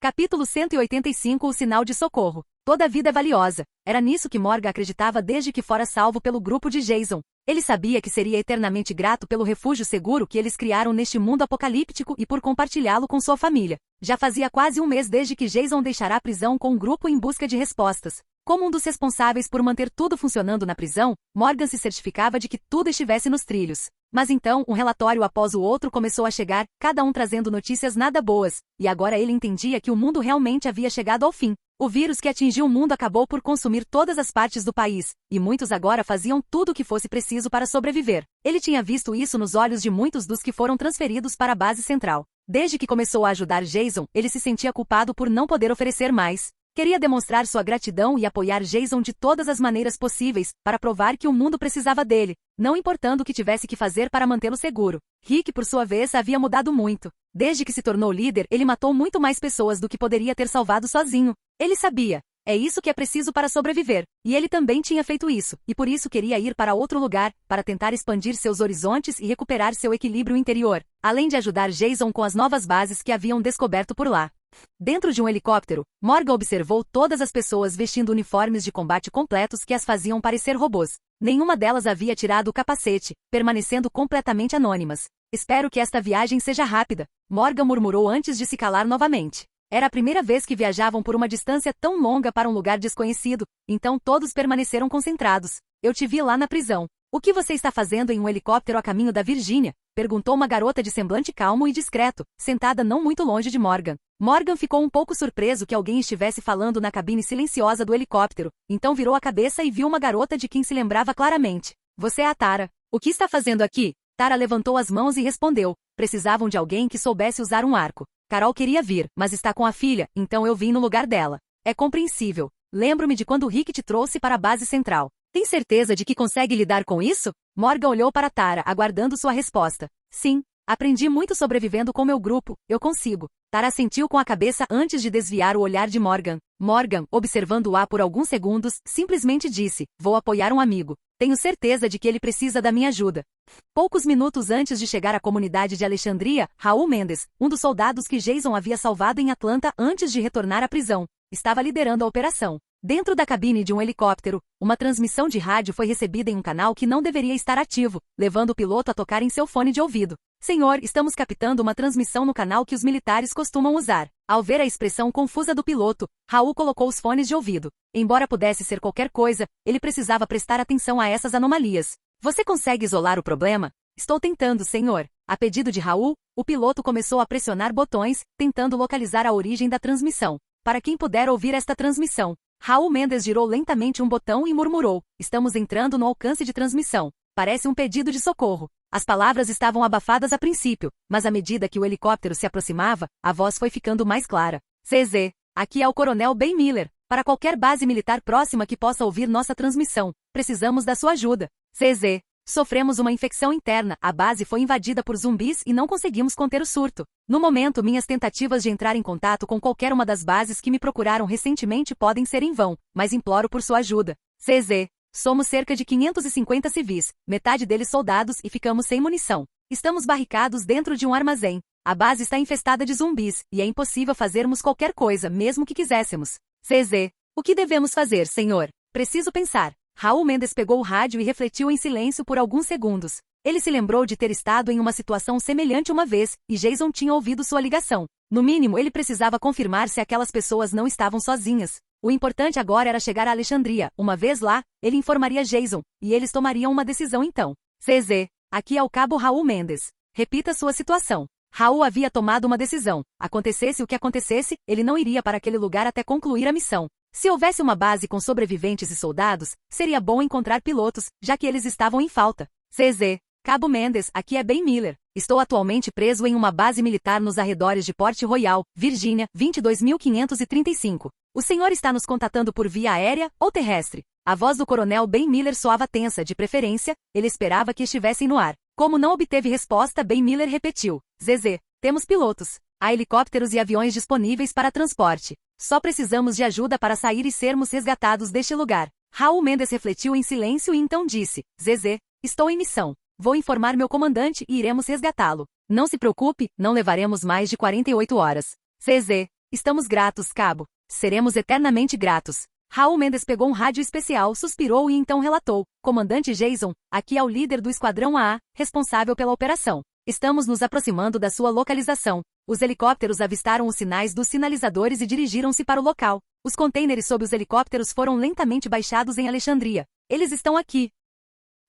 Capítulo 185 O sinal de socorro. Toda a vida é valiosa. Era nisso que Morgan acreditava desde que fora salvo pelo grupo de Jason. Ele sabia que seria eternamente grato pelo refúgio seguro que eles criaram neste mundo apocalíptico e por compartilhá-lo com sua família. Já fazia quase um mês desde que Jason deixara a prisão com um grupo em busca de respostas. Como um dos responsáveis por manter tudo funcionando na prisão, Morgan se certificava de que tudo estivesse nos trilhos. Mas então, um relatório após o outro começou a chegar, cada um trazendo notícias nada boas, e agora ele entendia que o mundo realmente havia chegado ao fim. O vírus que atingiu o mundo acabou por consumir todas as partes do país, e muitos agora faziam tudo o que fosse preciso para sobreviver. Ele tinha visto isso nos olhos de muitos dos que foram transferidos para a base central. Desde que começou a ajudar Jason, ele se sentia culpado por não poder oferecer mais. Queria demonstrar sua gratidão e apoiar Jason de todas as maneiras possíveis, para provar que o mundo precisava dele, não importando o que tivesse que fazer para mantê-lo seguro. Rick, por sua vez, havia mudado muito. Desde que se tornou líder, ele matou muito mais pessoas do que poderia ter salvado sozinho. Ele sabia. É isso que é preciso para sobreviver. E ele também tinha feito isso, e por isso queria ir para outro lugar, para tentar expandir seus horizontes e recuperar seu equilíbrio interior, além de ajudar Jason com as novas bases que haviam descoberto por lá. Dentro de um helicóptero, Morgan observou todas as pessoas vestindo uniformes de combate completos que as faziam parecer robôs. Nenhuma delas havia tirado o capacete, permanecendo completamente anônimas. Espero que esta viagem seja rápida, Morgan murmurou antes de se calar novamente. Era a primeira vez que viajavam por uma distância tão longa para um lugar desconhecido, então todos permaneceram concentrados. Eu te vi lá na prisão. O que você está fazendo em um helicóptero a caminho da Virgínia? Perguntou uma garota de semblante calmo e discreto, sentada não muito longe de Morgan. Morgan ficou um pouco surpreso que alguém estivesse falando na cabine silenciosa do helicóptero, então virou a cabeça e viu uma garota de quem se lembrava claramente. Você é a Tara. O que está fazendo aqui? Tara levantou as mãos e respondeu. Precisavam de alguém que soubesse usar um arco. Carol queria vir, mas está com a filha, então eu vim no lugar dela. É compreensível. Lembro-me de quando Rick te trouxe para a base central. Tem certeza de que consegue lidar com isso? Morgan olhou para Tara, aguardando sua resposta. Sim. Aprendi muito sobrevivendo com meu grupo, eu consigo. Tara assentiu com a cabeça antes de desviar o olhar de Morgan. Morgan, observando-a por alguns segundos, simplesmente disse, vou apoiar um amigo. Tenho certeza de que ele precisa da minha ajuda. Poucos minutos antes de chegar à comunidade de Alexandria, Raul Mendes, um dos soldados que Jason havia salvado em Atlanta antes de retornar à prisão, estava liderando a operação. Dentro da cabine de um helicóptero, uma transmissão de rádio foi recebida em um canal que não deveria estar ativo, levando o piloto a tocar em seu fone de ouvido. Senhor, estamos captando uma transmissão no canal que os militares costumam usar. Ao ver a expressão confusa do piloto, Raul colocou os fones de ouvido. Embora pudesse ser qualquer coisa, ele precisava prestar atenção a essas anomalias. Você consegue isolar o problema? Estou tentando, senhor. A pedido de Raul, o piloto começou a pressionar botões, tentando localizar a origem da transmissão. Para quem puder ouvir esta transmissão, Raul Mendes girou lentamente um botão e murmurou, estamos entrando no alcance de transmissão. Parece um pedido de socorro. As palavras estavam abafadas a princípio, mas à medida que o helicóptero se aproximava, a voz foi ficando mais clara. CZ, aqui é o Coronel Ben Miller. Para qualquer base militar próxima que possa ouvir nossa transmissão, precisamos da sua ajuda. CZ, sofremos uma infecção interna, a base foi invadida por zumbis e não conseguimos conter o surto. No momento, minhas tentativas de entrar em contato com qualquer uma das bases que me procuraram recentemente podem ser em vão, mas imploro por sua ajuda. CZ, somos cerca de 550 civis, metade deles soldados e ficamos sem munição. Estamos barricados dentro de um armazém. A base está infestada de zumbis, e é impossível fazermos qualquer coisa, mesmo que quiséssemos. CZ, o que devemos fazer, senhor? Preciso pensar. Raul Mendes pegou o rádio e refletiu em silêncio por alguns segundos. Ele se lembrou de ter estado em uma situação semelhante uma vez, e Jason tinha ouvido sua ligação. No mínimo, ele precisava confirmar se aquelas pessoas não estavam sozinhas. O importante agora era chegar a Alexandria. Uma vez lá, ele informaria Jason, e eles tomariam uma decisão então. CZ, aqui é o cabo Raul Mendes. Repita sua situação. Raul havia tomado uma decisão. Acontecesse o que acontecesse, ele não iria para aquele lugar até concluir a missão. Se houvesse uma base com sobreviventes e soldados, seria bom encontrar pilotos, já que eles estavam em falta. CZ, Cabo Mendes, aqui é Ben Miller. Estou atualmente preso em uma base militar nos arredores de Port Royal, Virgínia, 22.535. O senhor está nos contatando por via aérea ou terrestre? A voz do coronel Ben Miller soava tensa, de preferência, ele esperava que estivessem no ar. Como não obteve resposta, Ben Miller repetiu. ZZ, temos pilotos. Há helicópteros e aviões disponíveis para transporte. Só precisamos de ajuda para sair e sermos resgatados deste lugar. Raul Mendes refletiu em silêncio e então disse, ZZ, Estou em missão. Vou informar meu comandante e iremos resgatá-lo. Não se preocupe, não levaremos mais de 48 horas. CZ. Estamos gratos, cabo. Seremos eternamente gratos. Raul Mendes pegou um rádio especial, suspirou e então relatou. Comandante Jason, aqui é o líder do Esquadrão AA, responsável pela operação. Estamos nos aproximando da sua localização. Os helicópteros avistaram os sinais dos sinalizadores e dirigiram-se para o local. Os contêineres sob os helicópteros foram lentamente baixados em Alexandria. Eles estão aqui.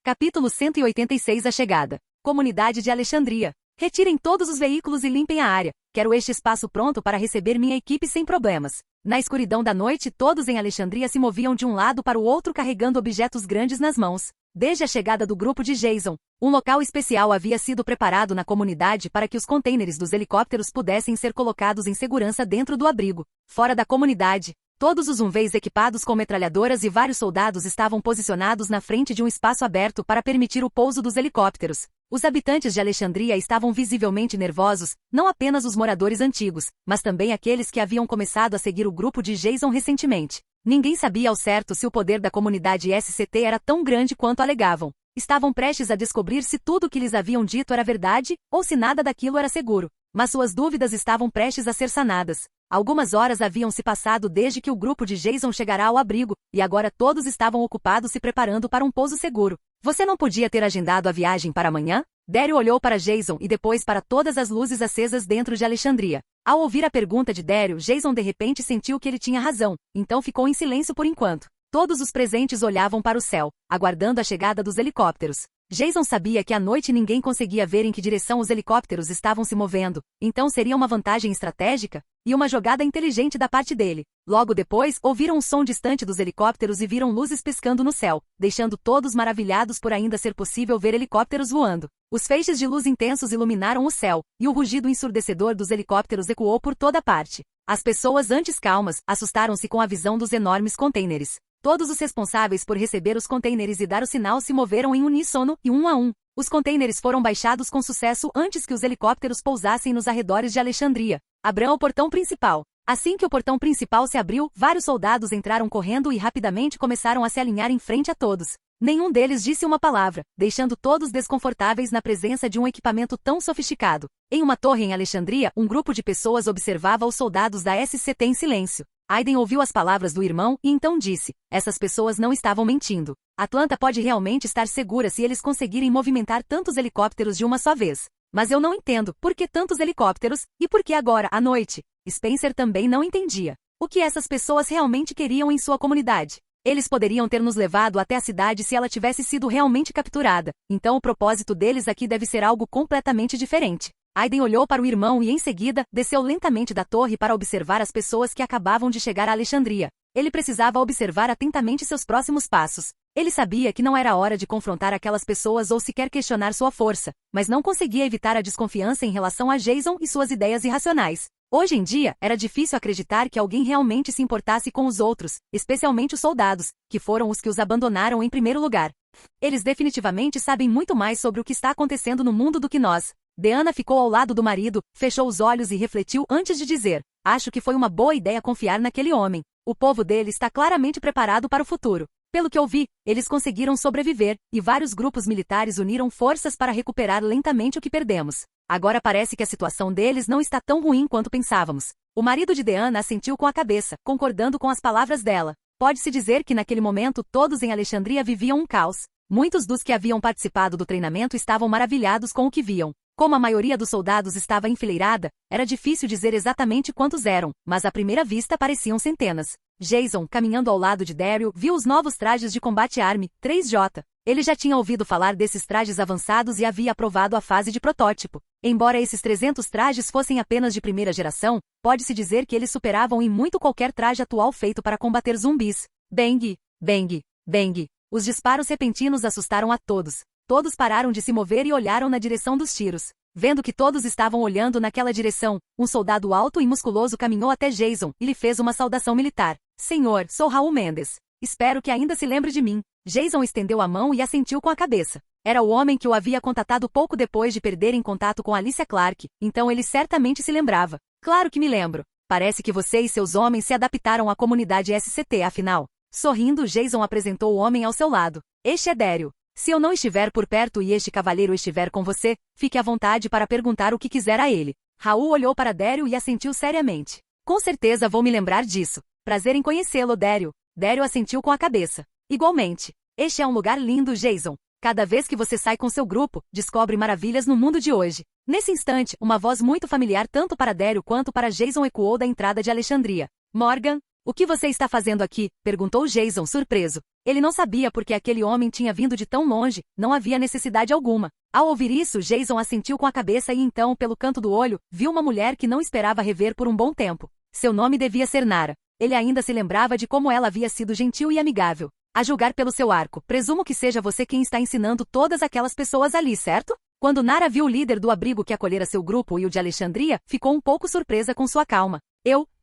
Capítulo 186 A Chegada. Comunidade de Alexandria. Retirem todos os veículos e limpem a área. Quero este espaço pronto para receber minha equipe sem problemas. Na escuridão da noite, todos em Alexandria se moviam de um lado para o outro carregando objetos grandes nas mãos. Desde a chegada do grupo de Jason, um local especial havia sido preparado na comunidade para que os contêineres dos helicópteros pudessem ser colocados em segurança dentro do abrigo. Fora da comunidade, todos os Humveis equipados com metralhadoras e vários soldados estavam posicionados na frente de um espaço aberto para permitir o pouso dos helicópteros. Os habitantes de Alexandria estavam visivelmente nervosos, não apenas os moradores antigos, mas também aqueles que haviam começado a seguir o grupo de Jason recentemente. Ninguém sabia ao certo se o poder da comunidade SCT era tão grande quanto alegavam. Estavam prestes a descobrir se tudo o que lhes haviam dito era verdade, ou se nada daquilo era seguro. Mas suas dúvidas estavam prestes a ser sanadas. Algumas horas haviam se passado desde que o grupo de Jason chegara ao abrigo, e agora todos estavam ocupados se preparando para um pouso seguro. Você não podia ter agendado a viagem para amanhã? Daryl olhou para Jason e depois para todas as luzes acesas dentro de Alexandria. Ao ouvir a pergunta de Daryl, Jason de repente sentiu que ele tinha razão, então ficou em silêncio por enquanto. Todos os presentes olhavam para o céu, aguardando a chegada dos helicópteros. Jason sabia que à noite ninguém conseguia ver em que direção os helicópteros estavam se movendo, então seria uma vantagem estratégica e uma jogada inteligente da parte dele. Logo depois, ouviram um som distante dos helicópteros e viram luzes piscando no céu, deixando todos maravilhados por ainda ser possível ver helicópteros voando. Os feixes de luz intensos iluminaram o céu, e o rugido ensurdecedor dos helicópteros ecoou por toda parte. As pessoas antes calmas assustaram-se com a visão dos enormes contêineres. Todos os responsáveis por receber os contêineres e dar o sinal se moveram em uníssono e um a um. Os contêineres foram baixados com sucesso antes que os helicópteros pousassem nos arredores de Alexandria. Abram o portão principal. Assim que o portão principal se abriu, vários soldados entraram correndo e rapidamente começaram a se alinhar em frente a todos. Nenhum deles disse uma palavra, deixando todos desconfortáveis na presença de um equipamento tão sofisticado. Em uma torre em Alexandria, um grupo de pessoas observava os soldados da SCT em silêncio. Aiden ouviu as palavras do irmão e então disse, essas pessoas não estavam mentindo. Atlanta pode realmente estar segura se eles conseguirem movimentar tantos helicópteros de uma só vez. Mas eu não entendo por que tantos helicópteros, e por que agora, à noite? Spencer também não entendia. O que essas pessoas realmente queriam em sua comunidade? Eles poderiam ter nos levado até a cidade se ela tivesse sido realmente capturada, então o propósito deles aqui deve ser algo completamente diferente. Aiden olhou para o irmão e, em seguida, desceu lentamente da torre para observar as pessoas que acabavam de chegar a Alexandria. Ele precisava observar atentamente seus próximos passos. Ele sabia que não era hora de confrontar aquelas pessoas ou sequer questionar sua força, mas não conseguia evitar a desconfiança em relação a Jason e suas ideias irracionais. Hoje em dia, era difícil acreditar que alguém realmente se importasse com os outros, especialmente os soldados, que foram os que os abandonaram em primeiro lugar. Eles definitivamente sabem muito mais sobre o que está acontecendo no mundo do que nós. Deanna ficou ao lado do marido, fechou os olhos e refletiu antes de dizer, acho que foi uma boa ideia confiar naquele homem. O povo dele está claramente preparado para o futuro. Pelo que eu vi, eles conseguiram sobreviver, e vários grupos militares uniram forças para recuperar lentamente o que perdemos. Agora parece que a situação deles não está tão ruim quanto pensávamos. O marido de Deanna assentiu com a cabeça, concordando com as palavras dela. Pode-se dizer que naquele momento todos em Alexandria viviam um caos. Muitos dos que haviam participado do treinamento estavam maravilhados com o que viam. Como a maioria dos soldados estava enfileirada, era difícil dizer exatamente quantos eram, mas à primeira vista pareciam centenas. Jason, caminhando ao lado de Daryl, viu os novos trajes de combate Army 3J. Ele já tinha ouvido falar desses trajes avançados e havia aprovado a fase de protótipo. Embora esses 300 trajes fossem apenas de primeira geração, pode-se dizer que eles superavam em muito qualquer traje atual feito para combater zumbis. Bang! Bang! Bang! Os disparos repentinos assustaram a todos. Todos pararam de se mover e olharam na direção dos tiros. Vendo que todos estavam olhando naquela direção, um soldado alto e musculoso caminhou até Jason e lhe fez uma saudação militar. Senhor, sou Raul Mendes. Espero que ainda se lembre de mim. Jason estendeu a mão e assentiu com a cabeça. Era o homem que o havia contatado pouco depois de perderem contato com Alicia Clark, então ele certamente se lembrava. Claro que me lembro. Parece que você e seus homens se adaptaram à comunidade SCT, afinal. Sorrindo, Jason apresentou o homem ao seu lado. Este é Daryl. Se eu não estiver por perto e este cavalheiro estiver com você, fique à vontade para perguntar o que quiser a ele. Raul olhou para Dario e assentiu seriamente. Com certeza vou me lembrar disso. Prazer em conhecê-lo, Dario. Dario assentiu com a cabeça. Igualmente. Este é um lugar lindo, Jason. Cada vez que você sai com seu grupo, descobre maravilhas no mundo de hoje. Nesse instante, uma voz muito familiar tanto para Dario quanto para Jason ecoou da entrada de Alexandria. Morgan, o que você está fazendo aqui? Perguntou Jason, surpreso. Ele não sabia porque aquele homem tinha vindo de tão longe, não havia necessidade alguma. Ao ouvir isso, Jason assentiu com a cabeça e então, pelo canto do olho, viu uma mulher que não esperava rever por um bom tempo. Seu nome devia ser Nara. Ele ainda se lembrava de como ela havia sido gentil e amigável. A julgar pelo seu arco, presumo que seja você quem está ensinando todas aquelas pessoas ali, certo? Quando Nara viu o líder do abrigo que acolhera seu grupo e o de Alexandria, ficou um pouco surpresa com sua calma.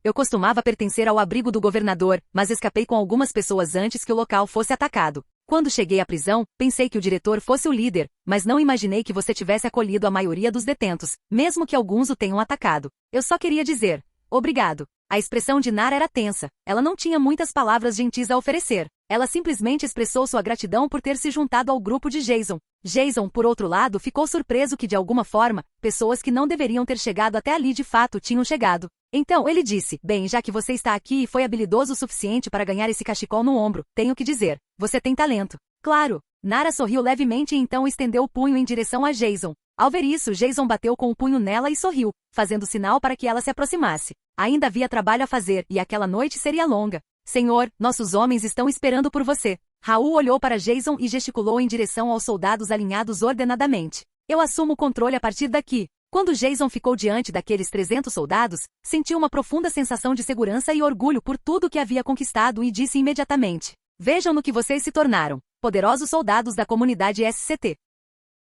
Eu costumava pertencer ao abrigo do governador, mas escapei com algumas pessoas antes que o local fosse atacado. Quando cheguei à prisão, pensei que o diretor fosse o líder, mas não imaginei que você tivesse acolhido a maioria dos detentos, mesmo que alguns o tenham atacado. Eu só queria dizer, obrigado. A expressão de Nara era tensa, ela não tinha muitas palavras gentis a oferecer. Ela simplesmente expressou sua gratidão por ter se juntado ao grupo de Jason. Jason, por outro lado, ficou surpreso que de alguma forma, pessoas que não deveriam ter chegado até ali de fato tinham chegado. Então ele disse, bem, já que você está aqui e foi habilidoso o suficiente para ganhar esse cachecol no ombro, tenho que dizer, você tem talento. Claro. Nara sorriu levemente e então estendeu o punho em direção a Jason. Ao ver isso, Jason bateu com o punho nela e sorriu, fazendo sinal para que ela se aproximasse. Ainda havia trabalho a fazer e aquela noite seria longa. Senhor, nossos homens estão esperando por você. Raul olhou para Jason e gesticulou em direção aos soldados alinhados ordenadamente. Eu assumo o controle a partir daqui. Quando Jason ficou diante daqueles 300 soldados, sentiu uma profunda sensação de segurança e orgulho por tudo que havia conquistado e disse imediatamente, vejam no que vocês se tornaram, poderosos soldados da comunidade SCT.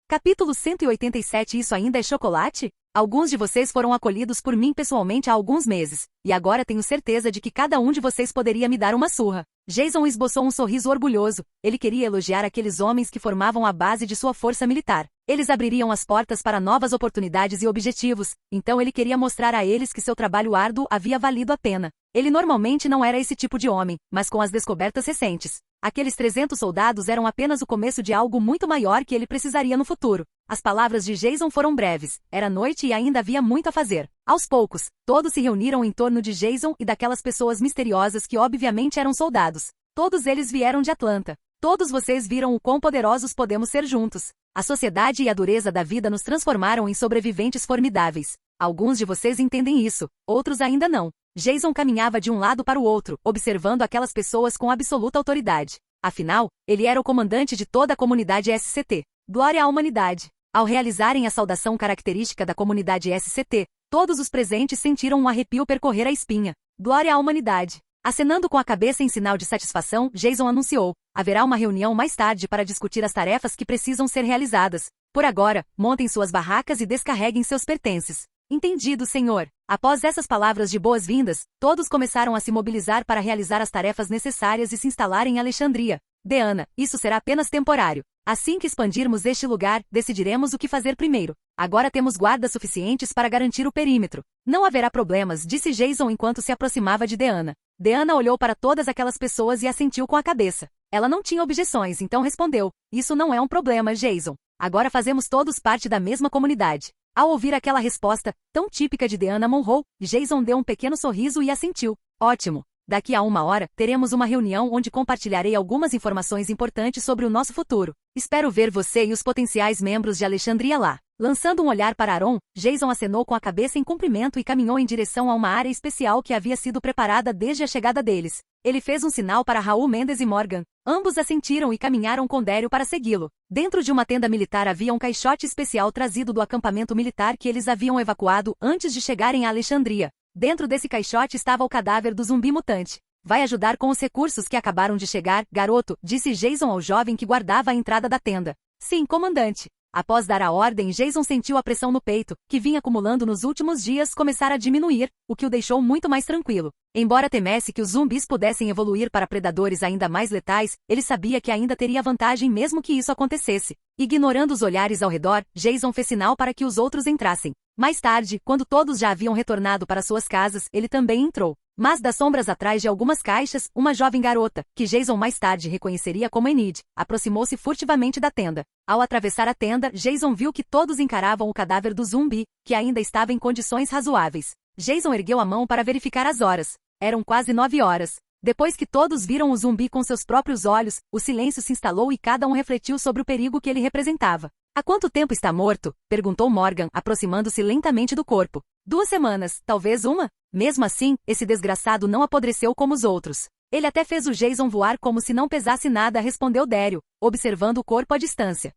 Capítulo 187 Isso ainda é chocolate? Alguns de vocês foram acolhidos por mim pessoalmente há alguns meses, e agora tenho certeza de que cada um de vocês poderia me dar uma surra. Jason esboçou um sorriso orgulhoso, ele queria elogiar aqueles homens que formavam a base de sua força militar. Eles abririam as portas para novas oportunidades e objetivos, então ele queria mostrar a eles que seu trabalho árduo havia valido a pena. Ele normalmente não era esse tipo de homem, mas com as descobertas recentes, aqueles 300 soldados eram apenas o começo de algo muito maior que ele precisaria no futuro. As palavras de Jason foram breves, era noite e ainda havia muito a fazer. Aos poucos, todos se reuniram em torno de Jason e daquelas pessoas misteriosas que obviamente eram soldados. Todos eles vieram de Atlanta. Todos vocês viram o quão poderosos podemos ser juntos. A sociedade e a dureza da vida nos transformaram em sobreviventes formidáveis. Alguns de vocês entendem isso, outros ainda não. Jason caminhava de um lado para o outro, observando aquelas pessoas com absoluta autoridade. Afinal, ele era o comandante de toda a comunidade SCT. Glória à humanidade! Ao realizarem a saudação característica da comunidade SCT, todos os presentes sentiram um arrepio percorrer a espinha. Glória à humanidade! Acenando com a cabeça em sinal de satisfação, Jason anunciou, haverá uma reunião mais tarde para discutir as tarefas que precisam ser realizadas. Por agora, montem suas barracas e descarreguem seus pertences. Entendido, senhor. Após essas palavras de boas-vindas, todos começaram a se mobilizar para realizar as tarefas necessárias e se instalar em Alexandria. Deanna, isso será apenas temporário. Assim que expandirmos este lugar, decidiremos o que fazer primeiro. Agora temos guardas suficientes para garantir o perímetro. Não haverá problemas, disse Jason enquanto se aproximava de Deanna. Deanna olhou para todas aquelas pessoas e assentiu com a cabeça. Ela não tinha objeções, então respondeu, isso não é um problema, Jason. Agora fazemos todos parte da mesma comunidade. Ao ouvir aquela resposta, tão típica de Deanna Monroe, Jason deu um pequeno sorriso e assentiu. Ótimo. Daqui a 1 hora, teremos uma reunião onde compartilharei algumas informações importantes sobre o nosso futuro. Espero ver você e os potenciais membros de Alexandria lá. Lançando um olhar para Aaron, Jason acenou com a cabeça em cumprimento e caminhou em direção a uma área especial que havia sido preparada desde a chegada deles. Ele fez um sinal para Raul Mendes e Morgan. Ambos assentiram e caminharam com Dario para segui-lo. Dentro de uma tenda militar havia um caixote especial trazido do acampamento militar que eles haviam evacuado antes de chegarem a Alexandria. Dentro desse caixote estava o cadáver do zumbi mutante. Vai ajudar com os recursos que acabaram de chegar, garoto, disse Jason ao jovem que guardava a entrada da tenda. Sim, comandante. Após dar a ordem, Jason sentiu a pressão no peito, que vinha acumulando nos últimos dias, começar a diminuir, o que o deixou muito mais tranquilo. Embora temesse que os zumbis pudessem evoluir para predadores ainda mais letais, ele sabia que ainda teria vantagem mesmo que isso acontecesse. Ignorando os olhares ao redor, Jason fez sinal para que os outros entrassem. Mais tarde, quando todos já haviam retornado para suas casas, ele também entrou. Mas das sombras atrás de algumas caixas, uma jovem garota, que Jason mais tarde reconheceria como Enid, aproximou-se furtivamente da tenda. Ao atravessar a tenda, Jason viu que todos encaravam o cadáver do zumbi, que ainda estava em condições razoáveis. Jason ergueu a mão para verificar as horas. Eram quase 9 horas. Depois que todos viram o zumbi com seus próprios olhos, o silêncio se instalou e cada um refletiu sobre o perigo que ele representava. Há quanto tempo está morto? Perguntou Morgan, aproximando-se lentamente do corpo. 2 semanas, talvez uma? Mesmo assim, esse desgraçado não apodreceu como os outros. Ele até fez o Jason voar como se não pesasse nada, respondeu Daryl, observando o corpo à distância.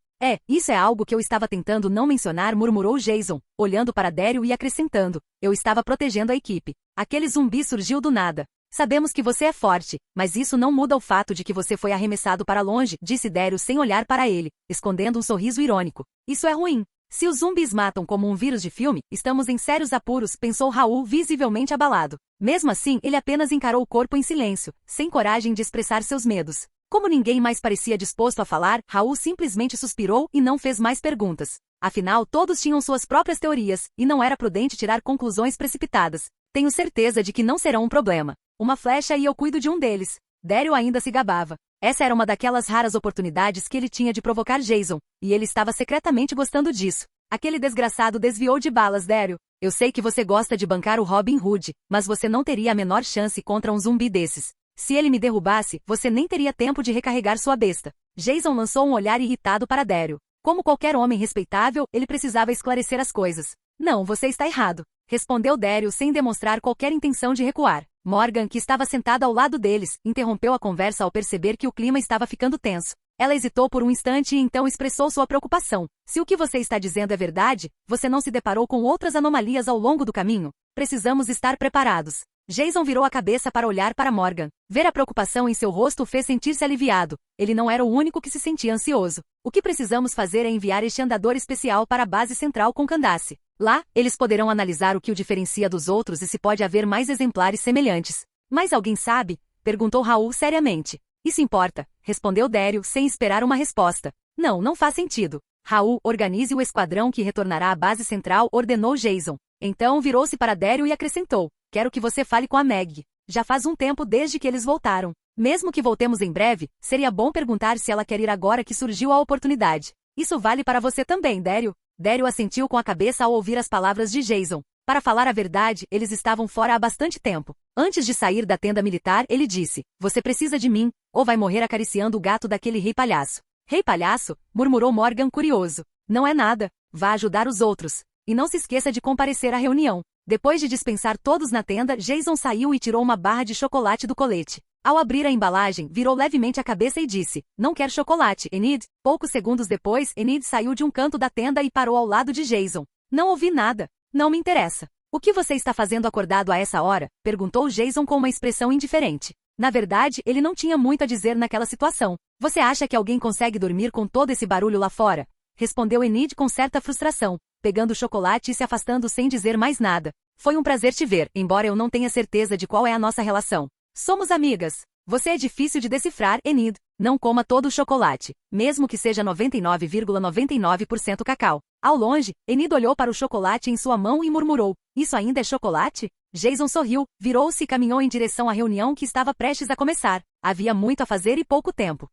Isso é algo que eu estava tentando não mencionar, murmurou Jason, olhando para Daryl e acrescentando. Eu estava protegendo a equipe. Aquele zumbi surgiu do nada. Sabemos que você é forte, mas isso não muda o fato de que você foi arremessado para longe, disse Daryl sem olhar para ele, escondendo um sorriso irônico. Isso é ruim. Se os zumbis matam como um vírus de filme, estamos em sérios apuros, pensou Raul, visivelmente abalado. Mesmo assim, ele apenas encarou o corpo em silêncio, sem coragem de expressar seus medos. Como ninguém mais parecia disposto a falar, Raul simplesmente suspirou e não fez mais perguntas. Afinal, todos tinham suas próprias teorias, e não era prudente tirar conclusões precipitadas. Tenho certeza de que não serão um problema. Uma flecha e eu cuido de um deles. Daryl ainda se gabava. Essa era uma daquelas raras oportunidades que ele tinha de provocar Jason, e ele estava secretamente gostando disso. Aquele desgraçado desviou de balas, Daryl. Eu sei que você gosta de bancar o Robin Hood, mas você não teria a menor chance contra um zumbi desses. Se ele me derrubasse, você nem teria tempo de recarregar sua besta. Jason lançou um olhar irritado para Daryl. Como qualquer homem respeitável, ele precisava esclarecer as coisas. Não, você está errado, respondeu Daryl sem demonstrar qualquer intenção de recuar. Morgan, que estava sentada ao lado deles, interrompeu a conversa ao perceber que o clima estava ficando tenso. Ela hesitou por um instante e então expressou sua preocupação. Se o que você está dizendo é verdade, você não se deparou com outras anomalias ao longo do caminho? Precisamos estar preparados. Jason virou a cabeça para olhar para Morgan. Ver a preocupação em seu rosto o fez sentir-se aliviado. Ele não era o único que se sentia ansioso. O que precisamos fazer é enviar este andador especial para a base central com Candace. Lá, eles poderão analisar o que o diferencia dos outros e se pode haver mais exemplares semelhantes. Mas alguém sabe? Perguntou Raul seriamente. Isso importa, respondeu Daryl sem esperar uma resposta. Não faz sentido. Raul, organize o esquadrão que retornará à base central, ordenou Jason. Então virou-se para Daryl e acrescentou. Quero que você fale com a Meg. Já faz um tempo desde que eles voltaram. Mesmo que voltemos em breve, seria bom perguntar se ela quer ir agora que surgiu a oportunidade. Isso vale para você também, Daryl. Daryl assentiu com a cabeça ao ouvir as palavras de Jason. Para falar a verdade, eles estavam fora há bastante tempo. Antes de sair da tenda militar, ele disse, você precisa de mim, ou vai morrer acariciando o gato daquele rei palhaço. Rei palhaço? Murmurou Morgan curioso. Não é nada. Vá ajudar os outros. E não se esqueça de comparecer à reunião. Depois de dispensar todos na tenda, Jason saiu e tirou uma barra de chocolate do colete. Ao abrir a embalagem, virou levemente a cabeça e disse, não quer chocolate, Enid? Poucos segundos depois, Enid saiu de um canto da tenda e parou ao lado de Jason. Não ouvi nada. Não me interessa. O que você está fazendo acordado a essa hora? Perguntou Jason com uma expressão indiferente. Na verdade, ele não tinha muito a dizer naquela situação. Você acha que alguém consegue dormir com todo esse barulho lá fora? Respondeu Enid com certa frustração, pegando o chocolate e se afastando sem dizer mais nada. Foi um prazer te ver, embora eu não tenha certeza de qual é a nossa relação. Somos amigas. Você é difícil de decifrar, Enid. Não coma todo o chocolate, mesmo que seja 99,99% cacau. Ao longe, Enid olhou para o chocolate em sua mão e murmurou, isso ainda é chocolate? Jason sorriu, virou-se e caminhou em direção à reunião que estava prestes a começar. Havia muito a fazer e pouco tempo.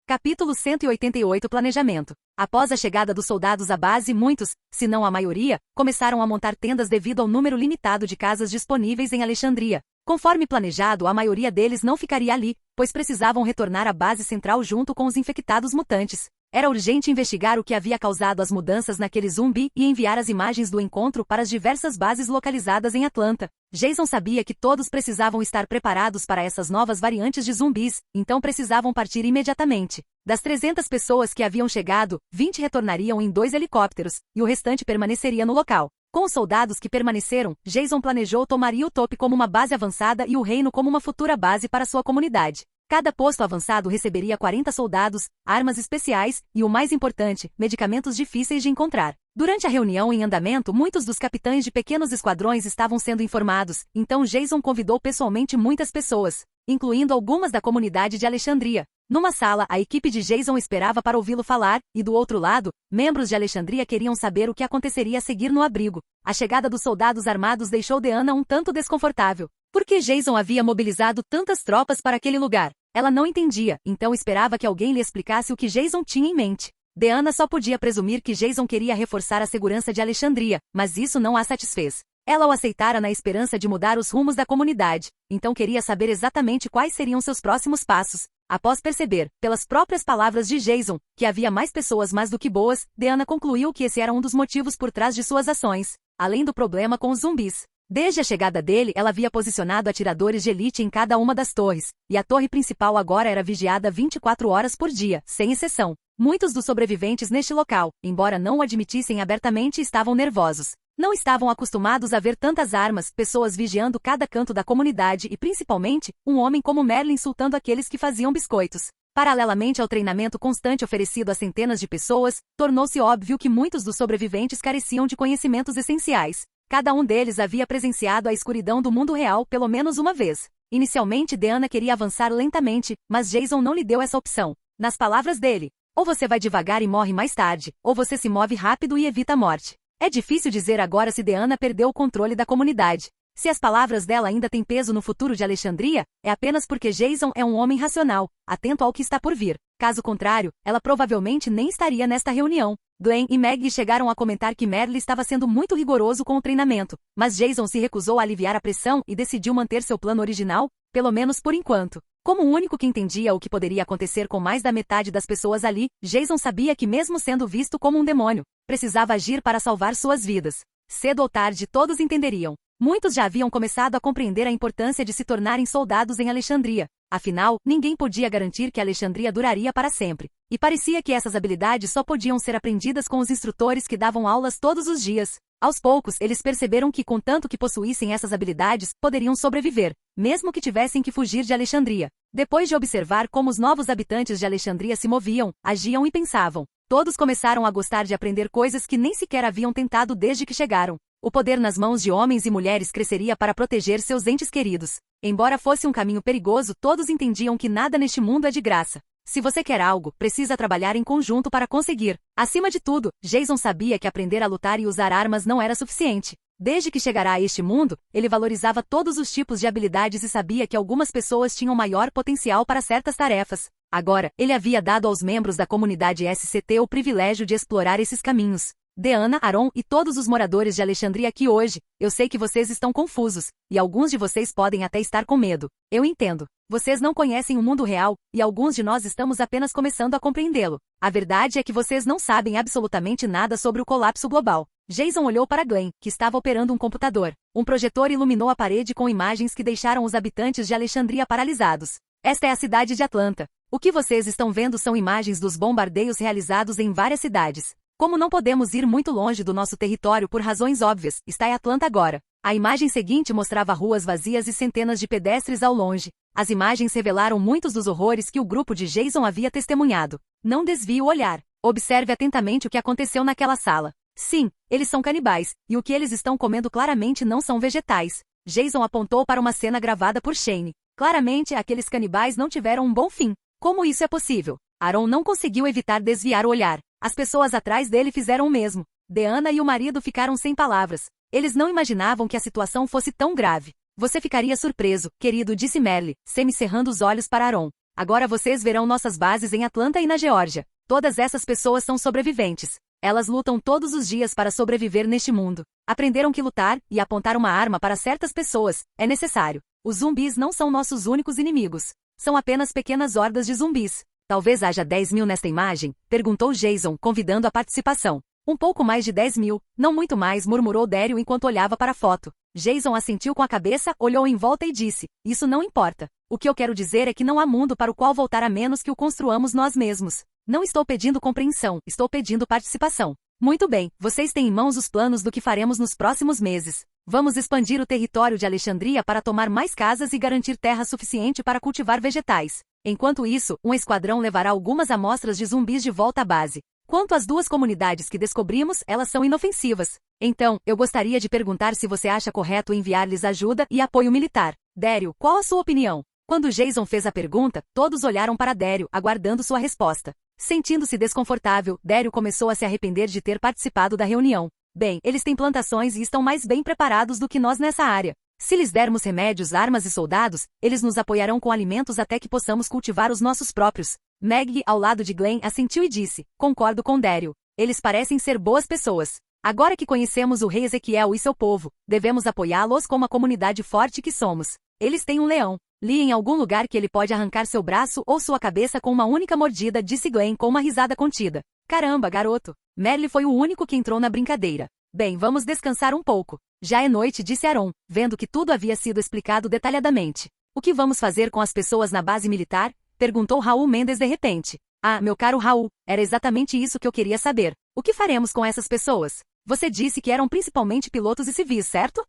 Capítulo 188 Planejamento. Após a chegada dos soldados à base, muitos, se não a maioria, começaram a montar tendas devido ao número limitado de casas disponíveis em Alexandria. Conforme planejado, a maioria deles não ficaria ali, pois precisavam retornar à base central junto com os infectados mutantes. Era urgente investigar o que havia causado as mudanças naquele zumbi e enviar as imagens do encontro para as diversas bases localizadas em Atlanta. Jason sabia que todos precisavam estar preparados para essas novas variantes de zumbis, então precisavam partir imediatamente. Das 300 pessoas que haviam chegado, 20 retornariam em 2 helicópteros, e o restante permaneceria no local. Com os soldados que permaneceram, Jason planejou tomar Hilltop como uma base avançada e o reino como uma futura base para sua comunidade. Cada posto avançado receberia 40 soldados, armas especiais e, o mais importante, medicamentos difíceis de encontrar. Durante a reunião em andamento, muitos dos capitães de pequenos esquadrões estavam sendo informados, então Jason convidou pessoalmente muitas pessoas, incluindo algumas da comunidade de Alexandria. Numa sala, a equipe de Jason esperava para ouvi-lo falar, e do outro lado, membros de Alexandria queriam saber o que aconteceria a seguir no abrigo. A chegada dos soldados armados deixou Deanna um tanto desconfortável. Por que Jason havia mobilizado tantas tropas para aquele lugar? Ela não entendia, então esperava que alguém lhe explicasse o que Jason tinha em mente. Deanna só podia presumir que Jason queria reforçar a segurança de Alexandria, mas isso não a satisfez. Ela o aceitara na esperança de mudar os rumos da comunidade, então queria saber exatamente quais seriam seus próximos passos. Após perceber, pelas próprias palavras de Jason, que havia mais pessoas más do que boas, Deanna concluiu que esse era um dos motivos por trás de suas ações, além do problema com os zumbis. Desde a chegada dele, ela havia posicionado atiradores de elite em cada uma das torres, e a torre principal agora era vigiada 24 horas por dia, sem exceção. Muitos dos sobreviventes neste local, embora não o admitissem abertamente, estavam nervosos. Não estavam acostumados a ver tantas armas, pessoas vigiando cada canto da comunidade e, principalmente, um homem como Merlin insultando aqueles que faziam biscoitos. Paralelamente ao treinamento constante oferecido a centenas de pessoas, tornou-se óbvio que muitos dos sobreviventes careciam de conhecimentos essenciais. Cada um deles havia presenciado a escuridão do mundo real pelo menos uma vez. Inicialmente, Deanna queria avançar lentamente, mas Jason não lhe deu essa opção. Nas palavras dele, ou você vai devagar e morre mais tarde, ou você se move rápido e evita a morte. É difícil dizer agora se Deanna perdeu o controle da comunidade. Se as palavras dela ainda têm peso no futuro de Alexandria, é apenas porque Jason é um homem racional, atento ao que está por vir. Caso contrário, ela provavelmente nem estaria nesta reunião. Glenn e Maggie chegaram a comentar que Merle estava sendo muito rigoroso com o treinamento, mas Jason se recusou a aliviar a pressão e decidiu manter seu plano original, pelo menos por enquanto. Como o único que entendia o que poderia acontecer com mais da metade das pessoas ali, Jason sabia que mesmo sendo visto como um demônio, precisava agir para salvar suas vidas. Cedo ou tarde todos entenderiam. Muitos já haviam começado a compreender a importância de se tornarem soldados em Alexandria. Afinal, ninguém podia garantir que Alexandria duraria para sempre. E parecia que essas habilidades só podiam ser aprendidas com os instrutores que davam aulas todos os dias. Aos poucos, eles perceberam que, contanto que possuíssem essas habilidades, poderiam sobreviver, mesmo que tivessem que fugir de Alexandria. Depois de observar como os novos habitantes de Alexandria se moviam, agiam e pensavam, todos começaram a gostar de aprender coisas que nem sequer haviam tentado desde que chegaram. O poder nas mãos de homens e mulheres cresceria para proteger seus entes queridos. Embora fosse um caminho perigoso, todos entendiam que nada neste mundo é de graça. Se você quer algo, precisa trabalhar em conjunto para conseguir. Acima de tudo, Jason sabia que aprender a lutar e usar armas não era suficiente. Desde que chegara a este mundo, ele valorizava todos os tipos de habilidades e sabia que algumas pessoas tinham maior potencial para certas tarefas. Agora, ele havia dado aos membros da comunidade SCT o privilégio de explorar esses caminhos. Deanna, Aaron e todos os moradores de Alexandria aqui hoje, eu sei que vocês estão confusos, e alguns de vocês podem até estar com medo. Eu entendo. Vocês não conhecem o mundo real, e alguns de nós estamos apenas começando a compreendê-lo. A verdade é que vocês não sabem absolutamente nada sobre o colapso global. Jason olhou para Glenn, que estava operando um computador. Um projetor iluminou a parede com imagens que deixaram os habitantes de Alexandria paralisados. Esta é a cidade de Atlanta. O que vocês estão vendo são imagens dos bombardeios realizados em várias cidades. Como não podemos ir muito longe do nosso território por razões óbvias, está em Atlanta agora. A imagem seguinte mostrava ruas vazias e centenas de pedestres ao longe. As imagens revelaram muitos dos horrores que o grupo de Jason havia testemunhado. Não desvie o olhar. Observe atentamente o que aconteceu naquela sala. Sim, eles são canibais, e o que eles estão comendo claramente não são vegetais. Jason apontou para uma cena gravada por Shane. Claramente, aqueles canibais não tiveram um bom fim. Como isso é possível? Aaron não conseguiu evitar desviar o olhar. As pessoas atrás dele fizeram o mesmo. Deanna e o marido ficaram sem palavras. Eles não imaginavam que a situação fosse tão grave. Você ficaria surpreso, querido, disse Merle, semicerrando os olhos para Aaron. Agora vocês verão nossas bases em Atlanta e na Geórgia. Todas essas pessoas são sobreviventes. Elas lutam todos os dias para sobreviver neste mundo. Aprenderam que lutar e apontar uma arma para certas pessoas é necessário. Os zumbis não são nossos únicos inimigos. São apenas pequenas hordas de zumbis. Talvez haja 10 mil nesta imagem? Perguntou Jason, convidando a participação. Um pouco mais de 10 mil, não muito mais, murmurou Daryl enquanto olhava para a foto. Jason assentiu com a cabeça, olhou em volta e disse, isso não importa. O que eu quero dizer é que não há mundo para o qual voltar a menos que o construamos nós mesmos. Não estou pedindo compreensão, estou pedindo participação. Muito bem, vocês têm em mãos os planos do que faremos nos próximos meses. Vamos expandir o território de Alexandria para tomar mais casas e garantir terra suficiente para cultivar vegetais. Enquanto isso, um esquadrão levará algumas amostras de zumbis de volta à base. Quanto às duas comunidades que descobrimos, elas são inofensivas. Então, eu gostaria de perguntar se você acha correto enviar-lhes ajuda e apoio militar. Daryl, qual a sua opinião? Quando Jason fez a pergunta, todos olharam para Daryl, aguardando sua resposta. Sentindo-se desconfortável, Daryl começou a se arrepender de ter participado da reunião. Bem, eles têm plantações e estão mais bem preparados do que nós nessa área. Se lhes dermos remédios, armas e soldados, eles nos apoiarão com alimentos até que possamos cultivar os nossos próprios. Maggie, ao lado de Glenn, assentiu e disse: concordo com Daryl. Eles parecem ser boas pessoas. Agora que conhecemos o rei Ezequiel e seu povo, devemos apoiá-los como a comunidade forte que somos. Eles têm um leão. Li em algum lugar que ele pode arrancar seu braço ou sua cabeça com uma única mordida, disse Glenn com uma risada contida. Caramba, garoto. Merle foi o único que entrou na brincadeira. Bem, vamos descansar um pouco. Já é noite, disse Aaron, vendo que tudo havia sido explicado detalhadamente. O que vamos fazer com as pessoas na base militar? Perguntou Raul Mendes de repente. Ah, meu caro Raul, era exatamente isso que eu queria saber. O que faremos com essas pessoas? Você disse que eram principalmente pilotos e civis, certo?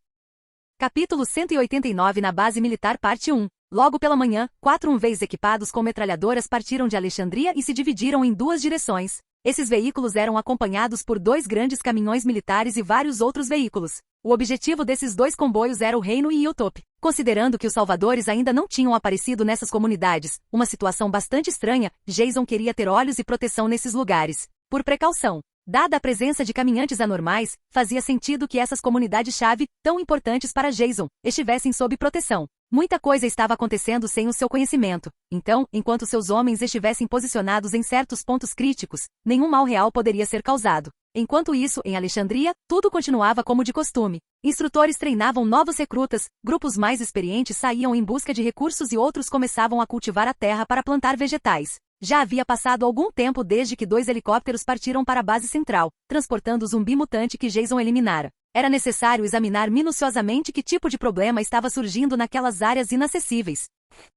Capítulo 189 na base militar parte 1. Logo pela manhã, 4 UMVs equipados com metralhadoras partiram de Alexandria e se dividiram em 2 direções. Esses veículos eram acompanhados por 2 grandes caminhões militares e vários outros veículos. O objetivo desses 2 comboios era o Reino e Hilltop. Considerando que os salvadores ainda não tinham aparecido nessas comunidades, uma situação bastante estranha, Jason queria ter olhos e proteção nesses lugares. Por precaução. Dada a presença de caminhantes anormais, fazia sentido que essas comunidades-chave, tão importantes para Jason, estivessem sob proteção. Muita coisa estava acontecendo sem o seu conhecimento. Então, enquanto seus homens estivessem posicionados em certos pontos críticos, nenhum mal real poderia ser causado. Enquanto isso, em Alexandria, tudo continuava como de costume. Instrutores treinavam novos recrutas, grupos mais experientes saíam em busca de recursos e outros começavam a cultivar a terra para plantar vegetais. Já havia passado algum tempo desde que 2 helicópteros partiram para a base central, transportando o zumbi mutante que Jason eliminara. Era necessário examinar minuciosamente que tipo de problema estava surgindo naquelas áreas inacessíveis.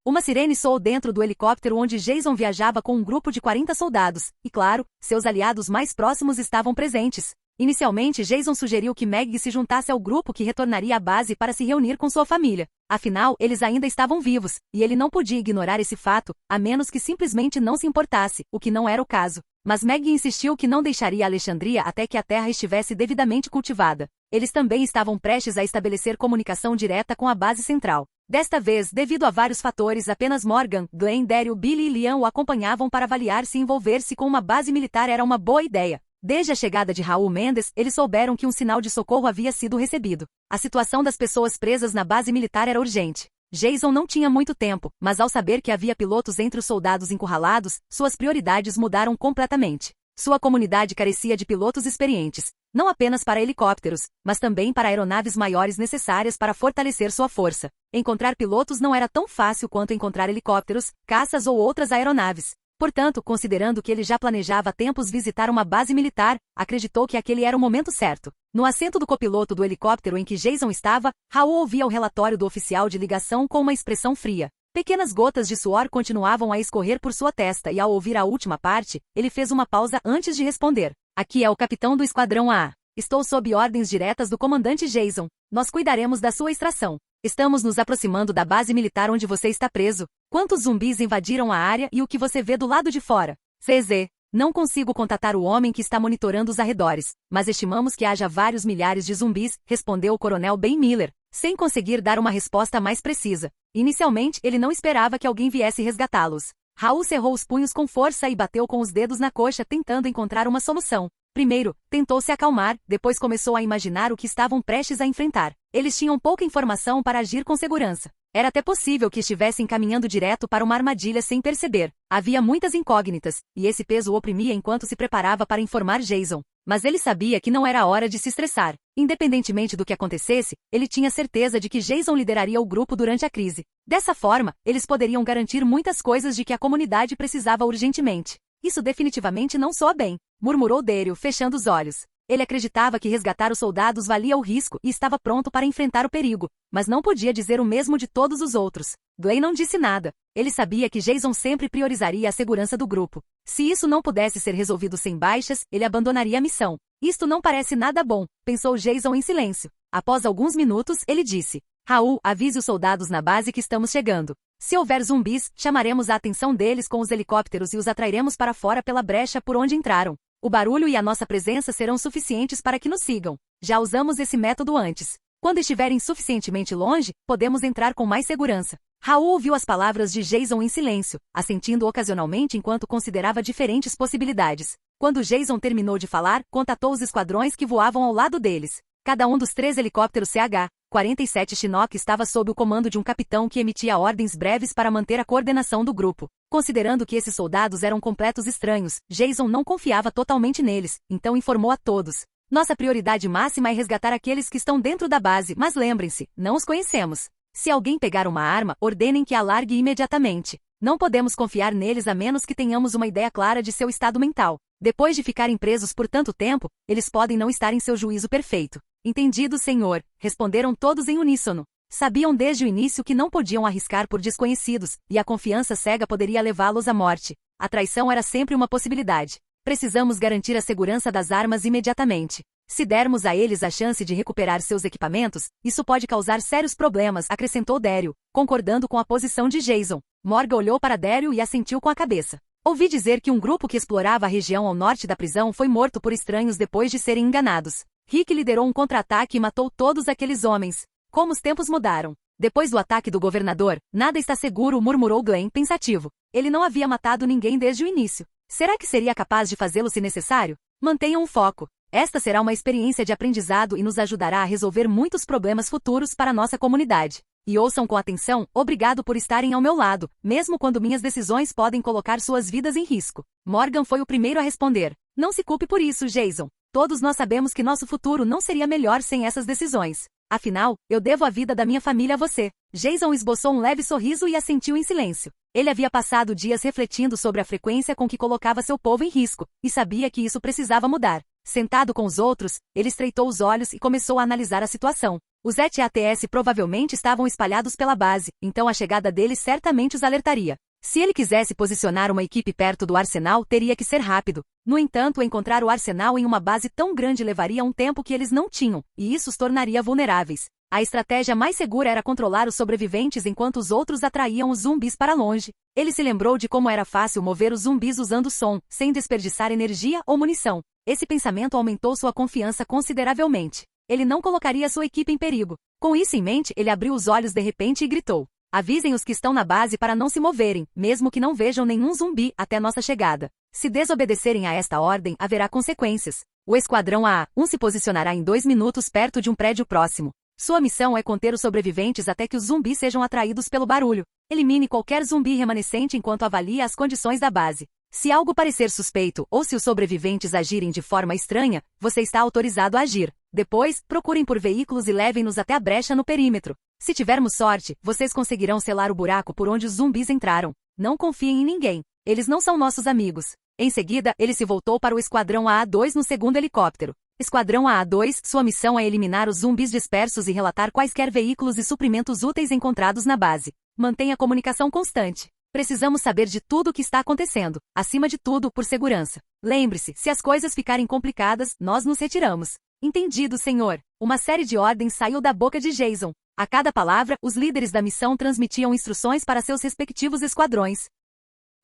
Uma sirene soou dentro do helicóptero onde Jason viajava com um grupo de 40 soldados, e claro, seus aliados mais próximos estavam presentes. Inicialmente, Jason sugeriu que Maggie se juntasse ao grupo que retornaria à base para se reunir com sua família. Afinal, eles ainda estavam vivos, e ele não podia ignorar esse fato, a menos que simplesmente não se importasse, o que não era o caso. Mas Maggie insistiu que não deixaria Alexandria até que a terra estivesse devidamente cultivada. Eles também estavam prestes a estabelecer comunicação direta com a base central. Desta vez, devido a vários fatores, apenas Morgan, Glenn, Daryl, Billy e Liam o acompanhavam para avaliar se envolver-se com uma base militar era uma boa ideia. Desde a chegada de Raul Mendes, eles souberam que um sinal de socorro havia sido recebido. A situação das pessoas presas na base militar era urgente. Jason não tinha muito tempo, mas ao saber que havia pilotos entre os soldados encurralados, suas prioridades mudaram completamente. Sua comunidade carecia de pilotos experientes, não apenas para helicópteros, mas também para aeronaves maiores necessárias para fortalecer sua força. Encontrar pilotos não era tão fácil quanto encontrar helicópteros, caças ou outras aeronaves. Portanto, considerando que ele já planejava há tempos visitar uma base militar, acreditou que aquele era o momento certo. No assento do copiloto do helicóptero em que Jason estava, Raul ouvia o relatório do oficial de ligação com uma expressão fria. Pequenas gotas de suor continuavam a escorrer por sua testa e ao ouvir a última parte, ele fez uma pausa antes de responder. Aqui é o capitão do Esquadrão A. Estou sob ordens diretas do comandante Jason. Nós cuidaremos da sua extração. Estamos nos aproximando da base militar onde você está preso. Quantos zumbis invadiram a área e o que você vê do lado de fora? CZ. Não consigo contatar o homem que está monitorando os arredores, mas estimamos que haja vários milhares de zumbis, respondeu o coronel Ben Miller, sem conseguir dar uma resposta mais precisa. Inicialmente, ele não esperava que alguém viesse resgatá-los. Raul cerrou os punhos com força e bateu com os dedos na coxa tentando encontrar uma solução. Primeiro, tentou se acalmar, depois começou a imaginar o que estavam prestes a enfrentar. Eles tinham pouca informação para agir com segurança. Era até possível que estivessem caminhando direto para uma armadilha sem perceber. Havia muitas incógnitas, e esse peso o oprimia enquanto se preparava para informar Jason. Mas ele sabia que não era a hora de se estressar. Independentemente do que acontecesse, ele tinha certeza de que Jason lideraria o grupo durante a crise. Dessa forma, eles poderiam garantir muitas coisas de que a comunidade precisava urgentemente. Isso definitivamente não soa bem, murmurou Daryl, fechando os olhos. Ele acreditava que resgatar os soldados valia o risco e estava pronto para enfrentar o perigo, mas não podia dizer o mesmo de todos os outros. Glenn não disse nada. Ele sabia que Jason sempre priorizaria a segurança do grupo. Se isso não pudesse ser resolvido sem baixas, ele abandonaria a missão. Isto não parece nada bom, pensou Jason em silêncio. Após alguns minutos, ele disse: Raul, avise os soldados na base que estamos chegando. Se houver zumbis, chamaremos a atenção deles com os helicópteros e os atrairemos para fora pela brecha por onde entraram. O barulho e a nossa presença serão suficientes para que nos sigam. Já usamos esse método antes. Quando estiverem suficientemente longe, podemos entrar com mais segurança. Raul ouviu as palavras de Jason em silêncio, assentindo ocasionalmente enquanto considerava diferentes possibilidades. Quando Jason terminou de falar, contatou os esquadrões que voavam ao lado deles. Cada um dos 3 helicópteros CH-47 Chinook estava sob o comando de um capitão que emitia ordens breves para manter a coordenação do grupo. Considerando que esses soldados eram completos estranhos, Jason não confiava totalmente neles, então informou a todos. Nossa prioridade máxima é resgatar aqueles que estão dentro da base, mas lembrem-se, não os conhecemos. Se alguém pegar uma arma, ordenem que a largue imediatamente. Não podemos confiar neles a menos que tenhamos uma ideia clara de seu estado mental. Depois de ficarem presos por tanto tempo, eles podem não estar em seu juízo perfeito. Entendido, senhor, responderam todos em uníssono. Sabiam desde o início que não podiam arriscar por desconhecidos, e a confiança cega poderia levá-los à morte. A traição era sempre uma possibilidade. Precisamos garantir a segurança das armas imediatamente. Se dermos a eles a chance de recuperar seus equipamentos, isso pode causar sérios problemas, acrescentou Daryl, concordando com a posição de Jason. Morgan olhou para Daryl e assentiu com a cabeça. Ouvi dizer que um grupo que explorava a região ao norte da prisão foi morto por estranhos depois de serem enganados. Rick liderou um contra-ataque e matou todos aqueles homens. Como os tempos mudaram. Depois do ataque do governador, nada está seguro, murmurou Glenn, pensativo. Ele não havia matado ninguém desde o início. Será que seria capaz de fazê-lo se necessário? Mantenham o foco. Esta será uma experiência de aprendizado e nos ajudará a resolver muitos problemas futuros para nossa comunidade. E ouçam com atenção, obrigado por estarem ao meu lado, mesmo quando minhas decisões podem colocar suas vidas em risco. Morgan foi o primeiro a responder. Não se culpe por isso, Jason. Todos nós sabemos que nosso futuro não seria melhor sem essas decisões. Afinal, eu devo a vida da minha família a você. Jason esboçou um leve sorriso e assentiu em silêncio. Ele havia passado dias refletindo sobre a frequência com que colocava seu povo em risco, e sabia que isso precisava mudar. Sentado com os outros, ele estreitou os olhos e começou a analisar a situação. Os ETATS provavelmente estavam espalhados pela base, então a chegada deles certamente os alertaria. Se ele quisesse posicionar uma equipe perto do arsenal, teria que ser rápido. No entanto, encontrar o arsenal em uma base tão grande levaria um tempo que eles não tinham, e isso os tornaria vulneráveis. A estratégia mais segura era controlar os sobreviventes enquanto os outros atraíam os zumbis para longe. Ele se lembrou de como era fácil mover os zumbis usando som, sem desperdiçar energia ou munição. Esse pensamento aumentou sua confiança consideravelmente. Ele não colocaria sua equipe em perigo. Com isso em mente, ele abriu os olhos de repente e gritou. Avisem os que estão na base para não se moverem, mesmo que não vejam nenhum zumbi até nossa chegada. Se desobedecerem a esta ordem, haverá consequências. O Esquadrão A1 se posicionará em 2 minutos perto de um prédio próximo. Sua missão é conter os sobreviventes até que os zumbis sejam atraídos pelo barulho. Elimine qualquer zumbi remanescente enquanto avalia as condições da base. Se algo parecer suspeito ou se os sobreviventes agirem de forma estranha, você está autorizado a agir. Depois, procurem por veículos e levem-nos até a brecha no perímetro. Se tivermos sorte, vocês conseguirão selar o buraco por onde os zumbis entraram. Não confiem em ninguém. Eles não são nossos amigos. Em seguida, ele se voltou para o Esquadrão AA2 no segundo helicóptero. Esquadrão AA2, sua missão é eliminar os zumbis dispersos e relatar quaisquer veículos e suprimentos úteis encontrados na base. Mantenha a comunicação constante. Precisamos saber de tudo o que está acontecendo. Acima de tudo, por segurança. Lembre-se, se as coisas ficarem complicadas, nós nos retiramos. Entendido, senhor. Uma série de ordens saiu da boca de Jason. A cada palavra, os líderes da missão transmitiam instruções para seus respectivos esquadrões.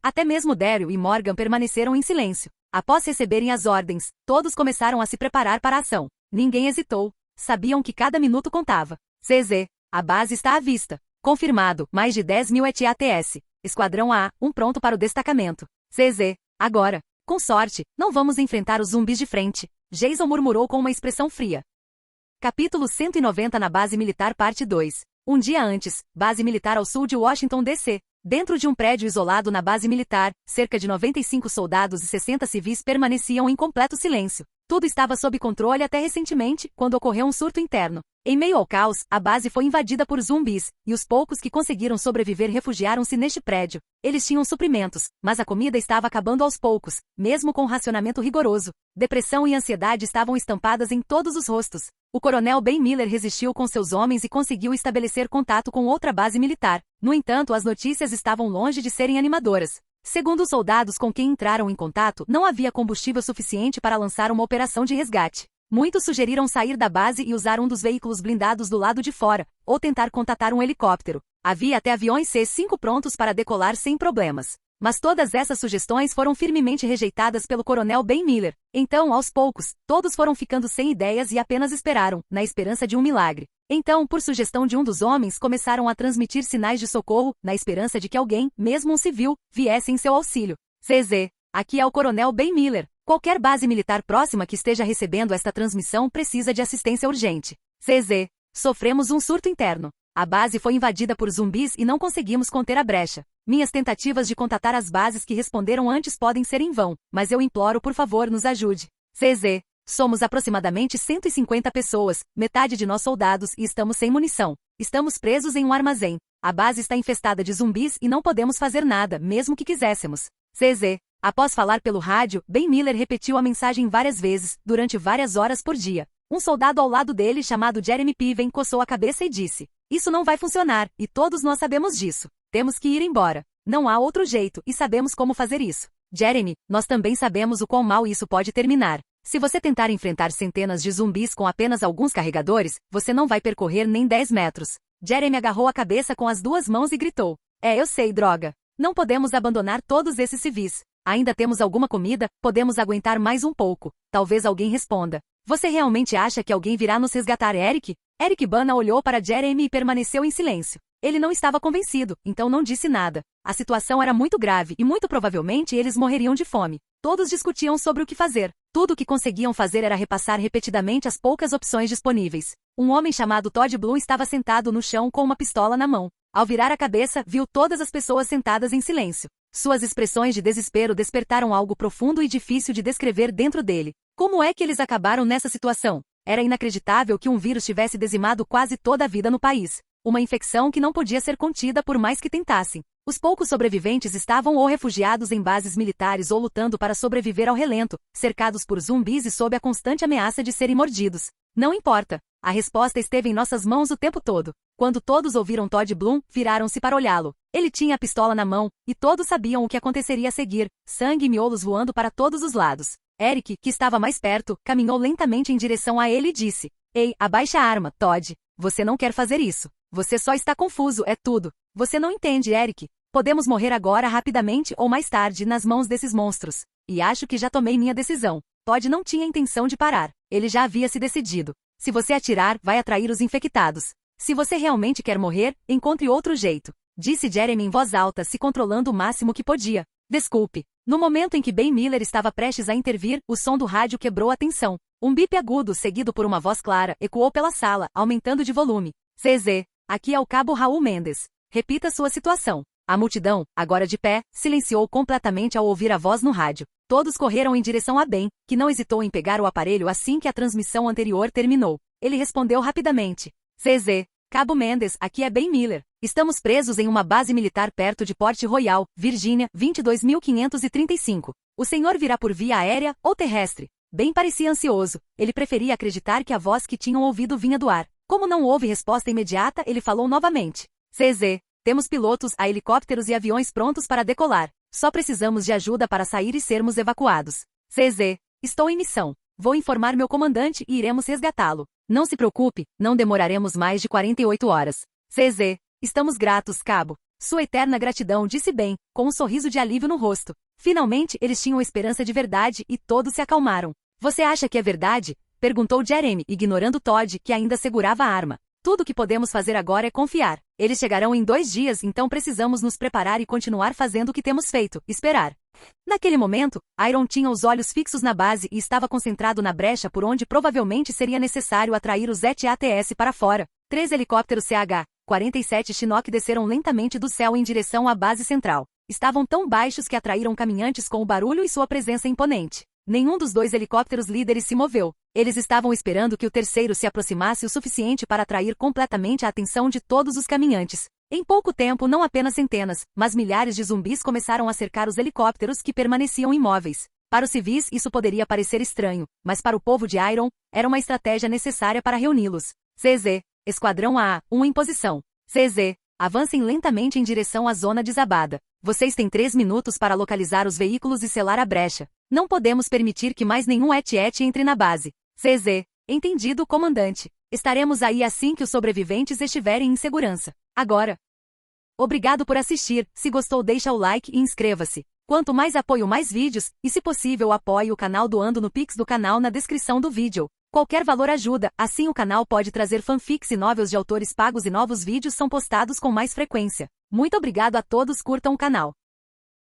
Até mesmo Daryl e Morgan permaneceram em silêncio. Após receberem as ordens, todos começaram a se preparar para a ação. Ninguém hesitou. Sabiam que cada minuto contava. CZ. A base está à vista. Confirmado, mais de 10.000 ETATS. Esquadrão A1 pronto para o destacamento. CZ. Agora. Com sorte, não vamos enfrentar os zumbis de frente. Jason murmurou com uma expressão fria. Capítulo 190 na Base Militar Parte 2. Um dia antes, base militar ao sul de Washington, D.C. Dentro de um prédio isolado na base militar, cerca de 95 soldados e 60 civis permaneciam em completo silêncio. Tudo estava sob controle até recentemente, quando ocorreu um surto interno. Em meio ao caos, a base foi invadida por zumbis, e os poucos que conseguiram sobreviver refugiaram-se neste prédio. Eles tinham suprimentos, mas a comida estava acabando aos poucos, mesmo com um racionamento rigoroso. Depressão e ansiedade estavam estampadas em todos os rostos. O coronel Ben Miller resistiu com seus homens e conseguiu estabelecer contato com outra base militar. No entanto, as notícias estavam longe de serem animadoras. Segundo os soldados com quem entraram em contato, não havia combustível suficiente para lançar uma operação de resgate. Muitos sugeriram sair da base e usar um dos veículos blindados do lado de fora, ou tentar contatar um helicóptero. Havia até aviões C-5 prontos para decolar sem problemas. Mas todas essas sugestões foram firmemente rejeitadas pelo coronel Ben Miller. Então, aos poucos, todos foram ficando sem ideias e apenas esperaram, na esperança de um milagre. Então, por sugestão de um dos homens, começaram a transmitir sinais de socorro, na esperança de que alguém, mesmo um civil, viesse em seu auxílio. CZ. Aqui é o coronel Ben Miller. Qualquer base militar próxima que esteja recebendo esta transmissão precisa de assistência urgente. CZ. Sofremos um surto interno. A base foi invadida por zumbis e não conseguimos conter a brecha. Minhas tentativas de contatar as bases que responderam antes podem ser em vão, mas eu imploro por favor nos ajude. CZ. Somos aproximadamente 150 pessoas, metade de nós soldados e estamos sem munição. Estamos presos em um armazém. A base está infestada de zumbis e não podemos fazer nada, mesmo que quiséssemos. CZ. Após falar pelo rádio, Ben Miller repetiu a mensagem várias vezes, durante várias horas por dia. Um soldado ao lado dele, chamado Jeremy Piven, coçou a cabeça e disse: "Isso não vai funcionar, e todos nós sabemos disso. Temos que ir embora. Não há outro jeito, e sabemos como fazer isso. Jeremy, nós também sabemos o quão mal isso pode terminar. Se você tentar enfrentar centenas de zumbis com apenas alguns carregadores, você não vai percorrer nem 10 metros. Jeremy agarrou a cabeça com as duas mãos e gritou: "Eu sei, droga. Não podemos abandonar todos esses civis. Ainda temos alguma comida, podemos aguentar mais um pouco." Talvez alguém responda: "Você realmente acha que alguém virá nos resgatar, Eric?" Eric Bana olhou para Jeremy e permaneceu em silêncio. Ele não estava convencido, então não disse nada. A situação era muito grave e muito provavelmente eles morreriam de fome. Todos discutiam sobre o que fazer. Tudo o que conseguiam fazer era repassar repetidamente as poucas opções disponíveis. Um homem chamado Todd Bloom estava sentado no chão com uma pistola na mão. Ao virar a cabeça, viu todas as pessoas sentadas em silêncio. Suas expressões de desespero despertaram algo profundo e difícil de descrever dentro dele. Como é que eles acabaram nessa situação? Era inacreditável que um vírus tivesse dizimado quase toda a vida no país. Uma infecção que não podia ser contida por mais que tentassem. Os poucos sobreviventes estavam ou refugiados em bases militares ou lutando para sobreviver ao relento, cercados por zumbis e sob a constante ameaça de serem mordidos. Não importa. A resposta esteve em nossas mãos o tempo todo. Quando todos ouviram Todd Bloom, viraram-se para olhá-lo. Ele tinha a pistola na mão, e todos sabiam o que aconteceria a seguir, sangue e miolos voando para todos os lados. Eric, que estava mais perto, caminhou lentamente em direção a ele e disse: "Ei, abaixe a arma, Todd. Você não quer fazer isso. Você só está confuso, é tudo. Você não entende, Eric. Podemos morrer agora rapidamente ou mais tarde nas mãos desses monstros. E acho que já tomei minha decisão." Todd não tinha intenção de parar. Ele já havia se decidido. Se você atirar, vai atrair os infectados. Se você realmente quer morrer, encontre outro jeito, disse Jeremy em voz alta, se controlando o máximo que podia. Desculpe. No momento em que Ben Miller estava prestes a intervir, o som do rádio quebrou a tensão. Um bip agudo, seguido por uma voz clara, ecoou pela sala, aumentando de volume. "CZ, aqui é o cabo Raul Mendes. Repita sua situação." A multidão, agora de pé, silenciou completamente ao ouvir a voz no rádio. Todos correram em direção a Ben, que não hesitou em pegar o aparelho assim que a transmissão anterior terminou. Ele respondeu rapidamente: "CZ, Cabo Mendes, aqui é Ben Miller. Estamos presos em uma base militar perto de Port Royal, Virgínia, 22.535. O senhor virá por via aérea ou terrestre?" Ben parecia ansioso. Ele preferia acreditar que a voz que tinham ouvido vinha do ar. Como não houve resposta imediata, ele falou novamente: "CZ, temos pilotos, a helicópteros e aviões prontos para decolar. Só precisamos de ajuda para sair e sermos evacuados. CZ, estou em missão. Vou informar meu comandante e iremos resgatá-lo. Não se preocupe, não demoraremos mais de 48 horas. CZ, estamos gratos, cabo. Sua eterna gratidão", disse Ben, com um sorriso de alívio no rosto. Finalmente, eles tinham esperança de verdade e todos se acalmaram. "Você acha que é verdade?" perguntou Jeremy, ignorando Todd, que ainda segurava a arma. "Tudo o que podemos fazer agora é confiar. Eles chegarão em 2 dias, então precisamos nos preparar e continuar fazendo o que temos feito, esperar." Naquele momento, Iron tinha os olhos fixos na base e estava concentrado na brecha por onde provavelmente seria necessário atrair os ETATS para fora. 3 helicópteros CH-47 Chinook desceram lentamente do céu em direção à base central. Estavam tão baixos que atraíram caminhantes com o barulho e sua presença imponente. Nenhum dos 2 helicópteros líderes se moveu. Eles estavam esperando que o terceiro se aproximasse o suficiente para atrair completamente a atenção de todos os caminhantes. Em pouco tempo, não apenas centenas, mas milhares de zumbis começaram a cercar os helicópteros que permaneciam imóveis. Para os civis isso poderia parecer estranho, mas para o povo de Iron, era uma estratégia necessária para reuni-los. CZ, Esquadrão A1 em posição. CZ, avancem lentamente em direção à zona desabada. Vocês têm 3 minutos para localizar os veículos e selar a brecha. Não podemos permitir que mais nenhum ET entre na base. CZ, entendido, comandante. Estaremos aí assim que os sobreviventes estiverem em segurança. Agora. Obrigado por assistir. Se gostou, deixa o like e inscreva-se. Quanto mais apoio, mais vídeos, e se possível apoie o canal doando no Pix do canal na descrição do vídeo. Qualquer valor ajuda, assim o canal pode trazer fanfics e novels de autores pagos e novos vídeos são postados com mais frequência. Muito obrigado a todos, curtam o canal.